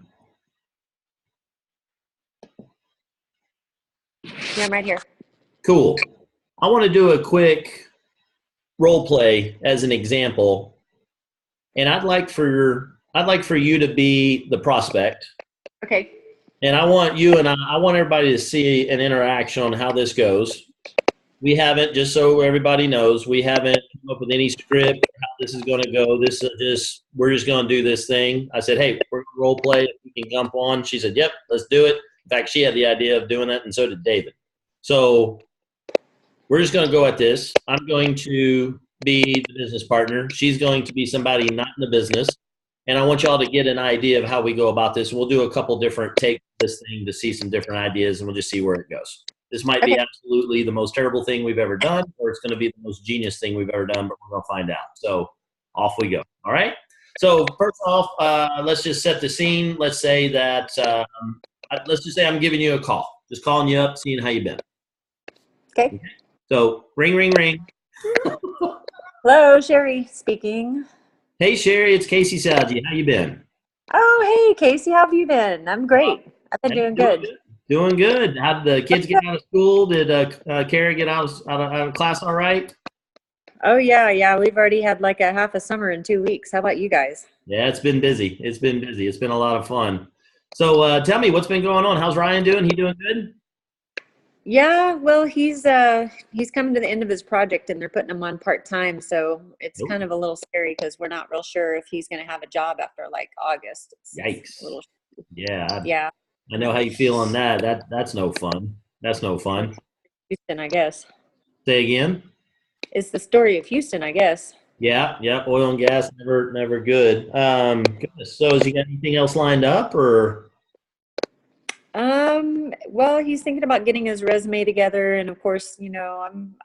Yeah, I'm right here. Cool. I want to do a quick role play as an example, and I'd like for you to be the prospect. We haven't, just so everybody knows, we haven't come up with any script how this is going to go. This is just, we're just going to do this thing. I said, hey, we're going to role play. If we can jump on. She said, yep, let's do it. In fact, she had the idea of doing that, and so did David. So we're just going to go at this. I'm going to be the business partner. She's going to be somebody not in the business. And I want y'all to get an idea of how we go about this. We'll do a couple different takes of this thing to see some different ideas, and we'll just see where it goes. This might be absolutely the most terrible thing we've ever done, or it's going to be the most genius thing we've ever done, but we're going to find out. So off we go. All right? So first off, let's just set the scene. Let's say that, let's just say I'm giving you a call. Just calling you up, seeing how you've been. Okay. So ring, ring, ring. Hello, Sherry speaking. Hey, Sherry, it's Casey Salgi. How you been? Oh, hey, Casey, how have you been? I'm great. I've been doing good. Doing good. How did the kids get out of school? Did Carrie get out of class all right? Oh, yeah. We've already had like a half a summer in 2 weeks. How about you guys? Yeah, it's been busy. It's been a lot of fun. So tell me, what's been going on? How's Ryan doing? He doing good? Yeah, well, he's coming to the end of his project, and they're putting him on part-time, so it's kind of a little scary because we're not real sure if he's going to have a job after like August. Yikes. Yeah. I know how you feel on that. That's no fun. That's no fun. Houston, I guess. Say again? It's the story of Houston, I guess. Yeah. Oil and gas, never good. Goodness. So has he got anything else lined up, or? Well, he's thinking about getting his resume together, and of course, you know, I'm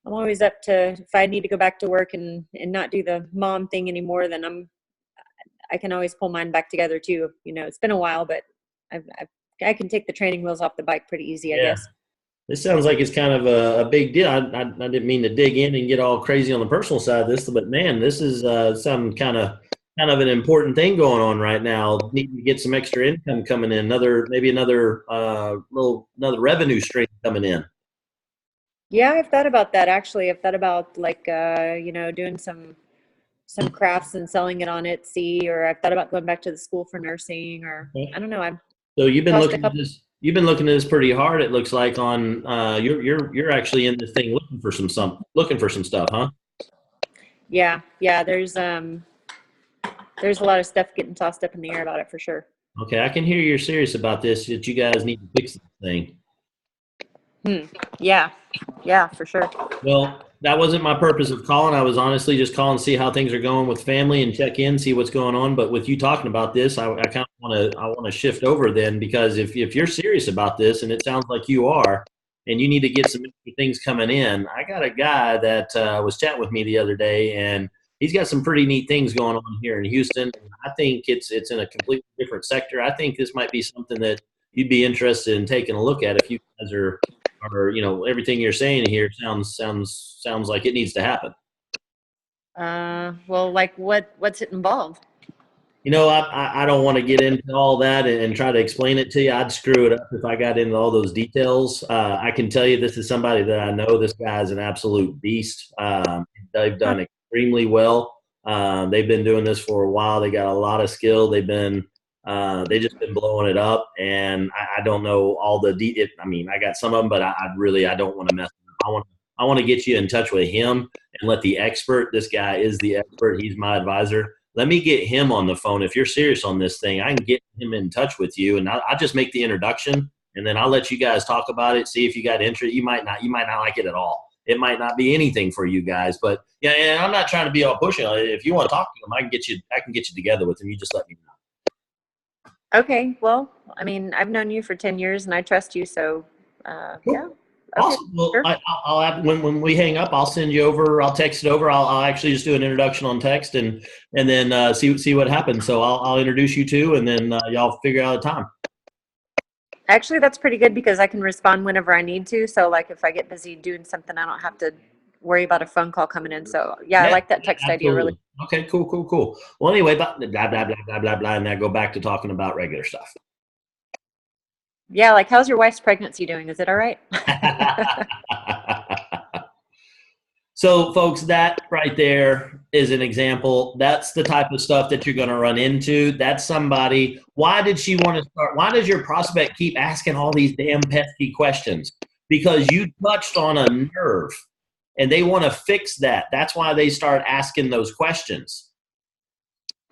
always up to, if I need to go back to work and not do the mom thing anymore, then I can always pull mine back together too. You know, it's been a while, but I can take the training wheels off the bike pretty easy, I guess. This sounds like it's kind of a big deal. I didn't mean to dig in and get all crazy on the personal side of this, but man, this is some kind of an important thing going on right now. Needing to get some extra income coming in, another revenue stream coming in. Yeah, I've thought about that actually. I've thought about like you know, doing some crafts and selling it on Etsy, or I've thought about going back to the school for nursing, or I don't know. So you've been looking at this. You've been looking at this pretty hard. It looks like on you're actually in this thing looking for some stuff, huh? Yeah. There's a lot of stuff getting tossed up in the air about it for sure. Okay, I can hear you're serious about this. That you guys need to fix this thing. Yeah, for sure. Well, that wasn't my purpose of calling. I was honestly just calling to see how things are going with family and check in, see what's going on. But with you talking about this, I kind of want to shift over then, because if you're serious about this, and it sounds like you are, and you need to get some things coming in, I got a guy that was chatting with me the other day, and he's got some pretty neat things going on here in Houston. I think it's in a completely different sector. I think this might be something that you'd be interested in taking a look at if you guys are you know, everything you're saying here sounds like it needs to happen. Well, like what's it involved? You know, I don't want to get into all that and try to explain it to you. I'd screw it up if I got into all those details. I can tell you this is somebody that I know. This guy's an absolute beast. They've done extremely well. They've been doing this for a while. They got a lot of skill. They just been blowing it up, and I don't know all the I mean, I got some of them, but I don't want to mess with them. I want to get you in touch with him and let the expert. This guy is the expert. He's my advisor. Let me get him on the phone. If you're serious on this thing, I can get him in touch with you, and I'll just make the introduction, and then I'll let you guys talk about it. See if you got interest. You might not like it at all. It might not be anything for you guys, but yeah. And I'm not trying to be all pushy. If you want to talk to him, I can get you together with him. You just let me know. Okay. Well, I mean, I've known you for 10 years and I trust you. So, yeah. Okay, awesome. Well, sure. I'll have, when we hang up, I'll send you over. I'll text it over. I'll actually just do an introduction on text and then see what happens. So I'll introduce you two, and then y'all figure out a time. Actually, that's pretty good because I can respond whenever I need to. So, like, if I get busy doing something, I don't have to worry about a phone call coming in. So, yeah, I like that text idea really. Okay, cool. Well, anyway, blah, blah, blah, blah, and now go back to talking about regular stuff. Yeah, like, how's your wife's pregnancy doing? Is it all right? So, folks, that right there is an example. That's the type of stuff that you're going to run into. That's somebody. Why did she want to start? Why does your prospect keep asking all these damn pesky questions? because you touched on a nerve and they want to fix that. That's why they start asking those questions.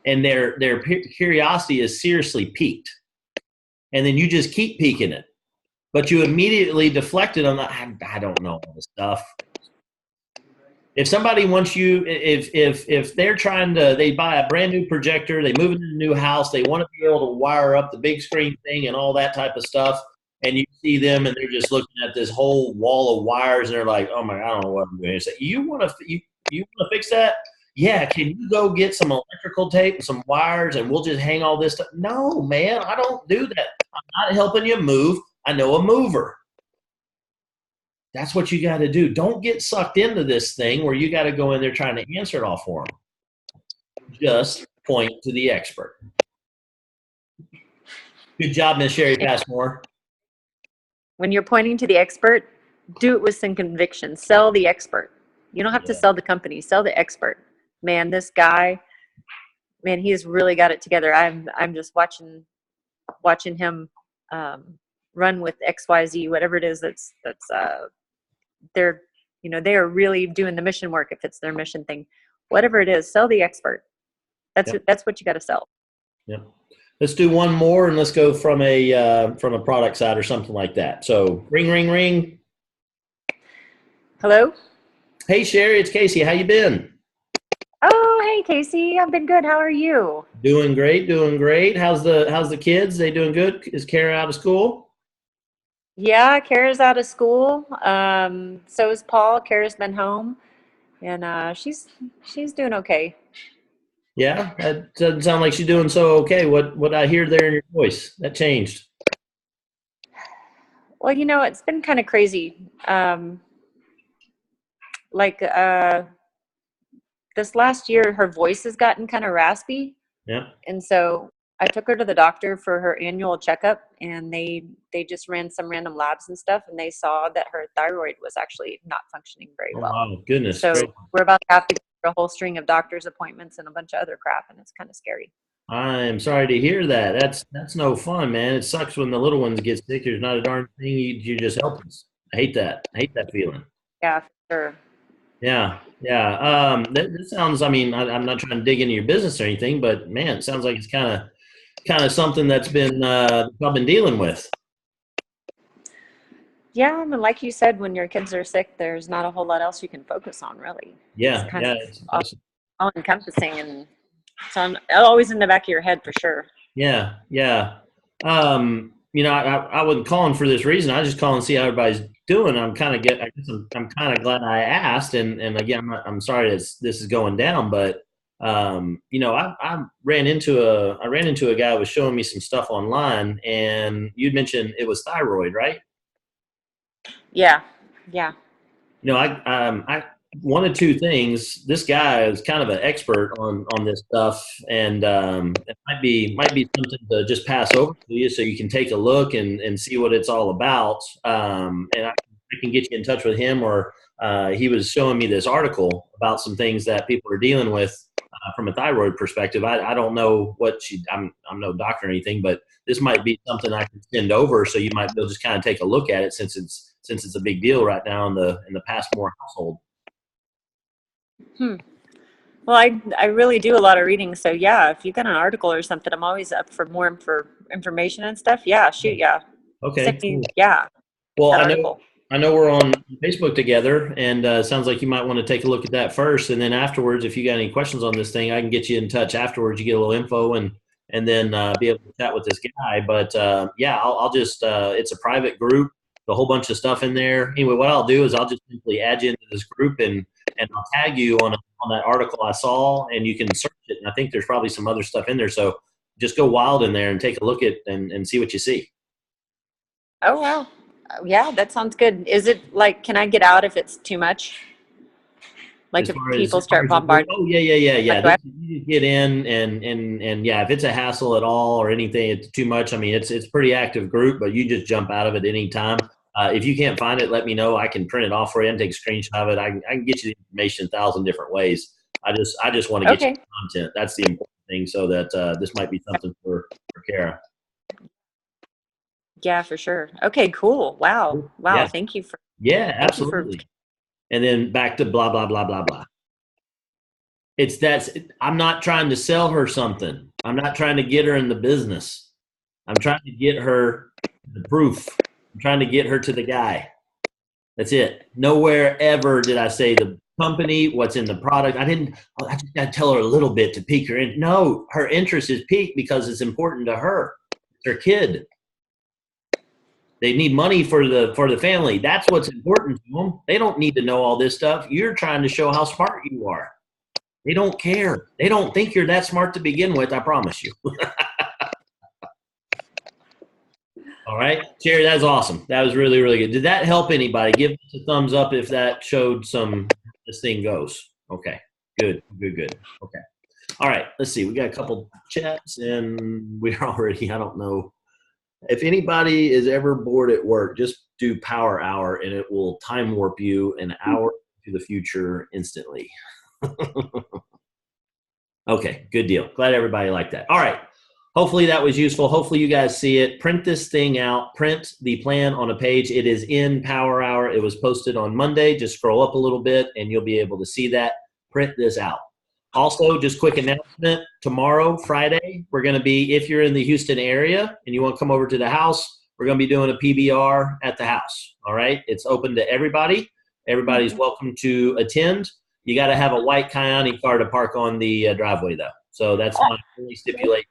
And their curiosity is seriously piqued. And then you just keep piquing it. But you immediately deflected on that. I don't know all this stuff. If somebody wants you, if they're trying to, they buy a brand new projector, they move into a new house, they want to be able to wire up the big screen thing and all that type of stuff, and you see them and they're just looking at this whole wall of wires and they're like, oh my, I don't know what I'm doing. You say, you want to fix that? Yeah, can you go get some electrical tape and some wires and we'll just hang all this stuff? No, man, I don't do that. I'm not helping you move. I know a mover. That's what you got to do. Don't get sucked into this thing where you got to go in there trying to answer it all for them. Just point to the expert. Good job, Miss Sherry Passmore. When you're pointing to the expert, do it with some conviction. Sell the expert. You don't have to sell the company. Sell the expert. Man, this guy, man, he's really got it together. I'm just watching him run with XYZ, whatever it is that's they're, they are really doing the mission work if it's their mission thing. Whatever it is, sell the expert. That's what you got to sell. Yep. Let's do one more and let's go from a product side or something like that. So ring, ring, ring. Hello? Hey Sherry, it's Casey. How you been? Oh, hey Casey. I've been good. How are you? Doing great, doing great. How's the kids? They doing good? Is Kara out of school? Yeah, Kara's out of school. So is Paul. Kara's been home, and she's doing okay. Yeah, that doesn't sound like she's doing so okay. What I hear there in your voice, that changed. Well, it's been kind of crazy. This last year, her voice has gotten kind of raspy. Yeah. And so I took her to the doctor for her annual checkup, and they just ran some random labs and stuff, and they saw that her thyroid was actually not functioning very well. Oh, goodness. So great. we're about to have to go through a whole string of doctor's appointments and a bunch of other crap, and it's kind of scary. I'm sorry to hear that. That's no fun, man. It sucks when the little ones get sick. There's not a darn thing you just help us. I hate that. I hate that feeling. Yeah, for sure. Yeah. That sounds, I'm not trying to dig into your business or anything, but man, it sounds like it's kind of something that's been I've been dealing with. Yeah, I mean, like you said, when your kids are sick, there's not a whole lot else you can focus on, really. Yeah, it's kind of all encompassing, and so I'm always in the back of your head for sure. Yeah. I wasn't calling for this reason. I was just calling to see how everybody's doing. I'm kind of glad I asked, and again, I'm sorry this is going down, but I ran into a guy who was showing me some stuff online, and you'd mentioned it was thyroid, right? Yeah. I one of two things. This guy is kind of an expert on this stuff, and it might be something to just pass over to you so you can take a look and see what it's all about. And I can get you in touch with him, or he was showing me this article about some things that people are dealing with from a thyroid perspective. I don't know I'm no doctor or anything, but this might be something I can send over so you might be able to just kind of take a look at it since it's a big deal right now in the Passmore household. Well, I really do a lot of reading, so yeah, if you got an article or something, I'm always up for more information and stuff. Yeah, shoot, yeah. Okay. Cool. Yeah. Well, I know we're on Facebook together, and sounds like you might want to take a look at that first, and then afterwards, if you got any questions on this thing, I can get you in touch afterwards. You get a little info, and then be able to chat with this guy. But I'll just it's a private group, a whole bunch of stuff in there. Anyway, what I'll do is I'll just simply add you into this group, and I'll tag you on that article I saw, and you can search it. And I think there's probably some other stuff in there, so just go wild in there and take a look at and see what you see. Oh wow. Yeah, that sounds good. Is it like, can I get out if it's too much? Like if people start bombarding? Oh yeah. Like, You get in and yeah, if it's a hassle at all or anything, it's too much. It's a pretty active group, but you just jump out of it any time. If you can't find it, let me know. I can print it off for you and take a screenshot of it. I can get you the information 1,000 different ways. I just want to get you the content. That's the important thing, so that this might be something for Kara. Yeah, for sure. Okay, cool. Wow. Wow. Yeah. Thank you for, Yeah, thank you for, absolutely. And then back to blah, blah, blah, blah, blah. I'm not trying to sell her something. I'm not trying to get her in the business. I'm trying to get her the proof. I'm trying to get her to the guy. That's it. Nowhere ever did I say the company, what's in the product. I just got to tell her a little bit to pique her in. No, her interest is piqued because it's important to her. It's her kid. They need money for the family. That's what's important to them. They don't need to know all this stuff. You're trying to show how smart you are. They don't care. They don't think you're that smart to begin with, I promise you. All right, Sherry, that was awesome. That was really, really good. Did that help anybody? Give us a thumbs up if that showed this thing goes. Okay, good. Okay. All right, let's see. We got a couple chats and we're already, I don't know. If anybody is ever bored at work, just do Power Hour and it will time warp you an hour to the future instantly. Okay, good deal. Glad everybody liked that. All right. Hopefully that was useful. Hopefully you guys see it. Print this thing out. Print the plan on a page. It is in Power Hour. It was posted on Monday. Just scroll up a little bit and you'll be able to see that. Print this out. Also, just quick announcement. Tomorrow, Friday, we're going to be, if you're in the Houston area and you want to come over to the house, we're going to be doing a PBR at the house. All right? It's open to everybody. Everybody's welcome to attend. You got to have a white Kiani car to park on the driveway, though. So that's my only stipulation.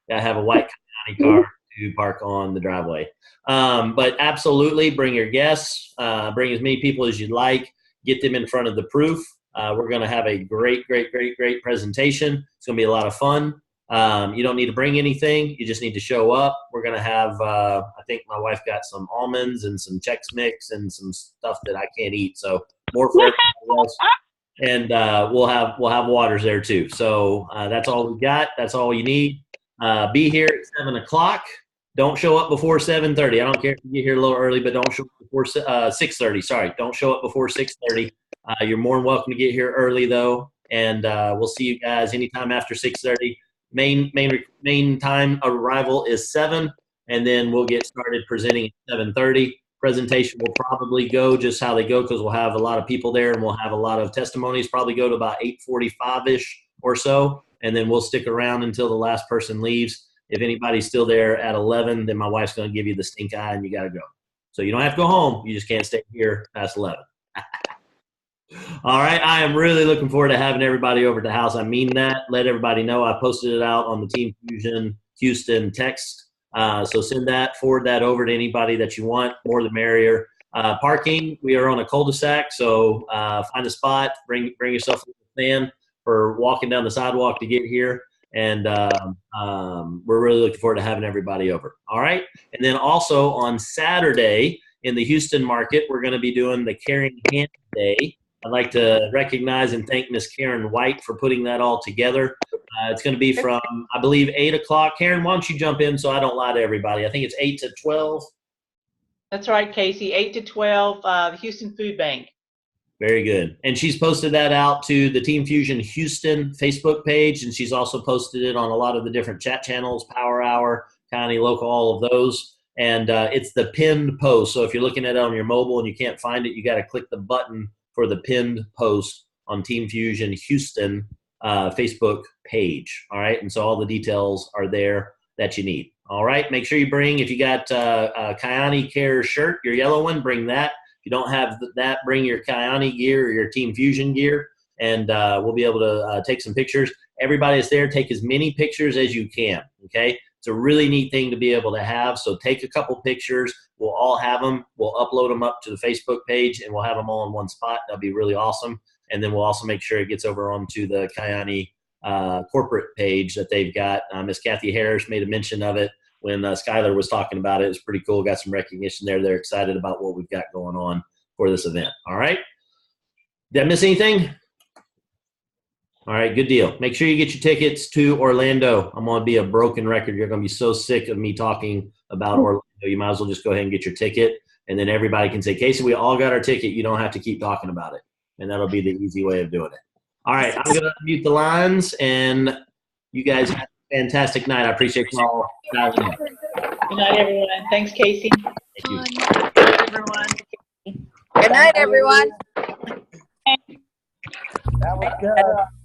Got to have a white Kiani car to park on the driveway. But absolutely, bring your guests. Bring as many people as you'd like. Get them in front of the proof. We're going to have a great presentation. It's going to be a lot of fun. You don't need to bring anything. You just need to show up. We're going to have, I think my wife got some almonds and some Chex Mix and some stuff that I can't eat. So more for everybody else. And we'll have waters there too. So that's all we got. That's all you need. Be here at 7 o'clock. Don't show up before 7:30. I don't care if you get here a little early, but don't show up before 6:30. Sorry, don't show up before 6:30. You're more than welcome to get here early though, and we'll see you guys anytime after 6:30. Main time arrival is 7, and then we'll get started presenting at 7:30. Presentation will probably go just how they go because we'll have a lot of people there and we'll have a lot of testimonies. Probably go to about 8:45-ish or so, and then we'll stick around until the last person leaves. If anybody's still there at 11, then my wife's going to give you the stink eye and you got to go. So you don't have to go home. You just can't stay here past 11. All right. I am really looking forward to having everybody over at the house. I mean that. Let everybody know. I posted it out on the Team Fusion Houston text. So forward that over to anybody that you want. More the merrier. Parking, we are on a cul-de-sac. So find a spot. Bring yourself a fan for walking down the sidewalk to get here. And we're really looking forward to having everybody over. All right. And then also on Saturday in the Houston market, we're going to be doing the Caring Hand Day. I'd like to recognize and thank Miss Karen White for putting that all together. It's going to be from, I believe, 8 o'clock. Karen, why don't you jump in so I don't lie to everybody? I think it's 8 to 12. That's right, Casey. 8 to 12, the Houston Food Bank. Very good. And she's posted that out to the Team Fusion Houston Facebook page, and she's also posted it on a lot of the different chat channels, Power Hour, County, Local, all of those. And it's the pinned post. So if you're looking at it on your mobile and you can't find it, you got to click the button for the pinned post on Team Fusion Houston Facebook page. All right. And so all the details are there that you need. All right. Make sure you bring, if you got a Kiani Care shirt, your yellow one, bring that. If you don't have that, bring your Kiani gear or your Team Fusion gear, and we'll be able to take some pictures. Everybody that's there, take as many pictures as you can, okay? It's a really neat thing to be able to have, so take a couple pictures. We'll all have them. We'll upload them up to the Facebook page, and we'll have them all in one spot. That'll be really awesome. And then we'll also make sure it gets over onto the Kiani corporate page that they've got. Miss Kathy Harris made a mention of it when Skylar was talking about it. It was pretty cool. Got some recognition there. They're excited about what we've got going on for this event. All right. Did I miss anything? All right. Good deal. Make sure you get your tickets to Orlando. I'm going to be a broken record. You're going to be so sick of me talking about Orlando. You might as well just go ahead and get your ticket. And then everybody can say, Casey, we all got our ticket. You don't have to keep talking about it. And that'll be the easy way of doing it. All right. I'm going to mute the lines, and you guys have a fantastic night. I appreciate you all. Good night, everyone. Thanks, Casey. Thank you. Everyone. Good night, everyone. That was good.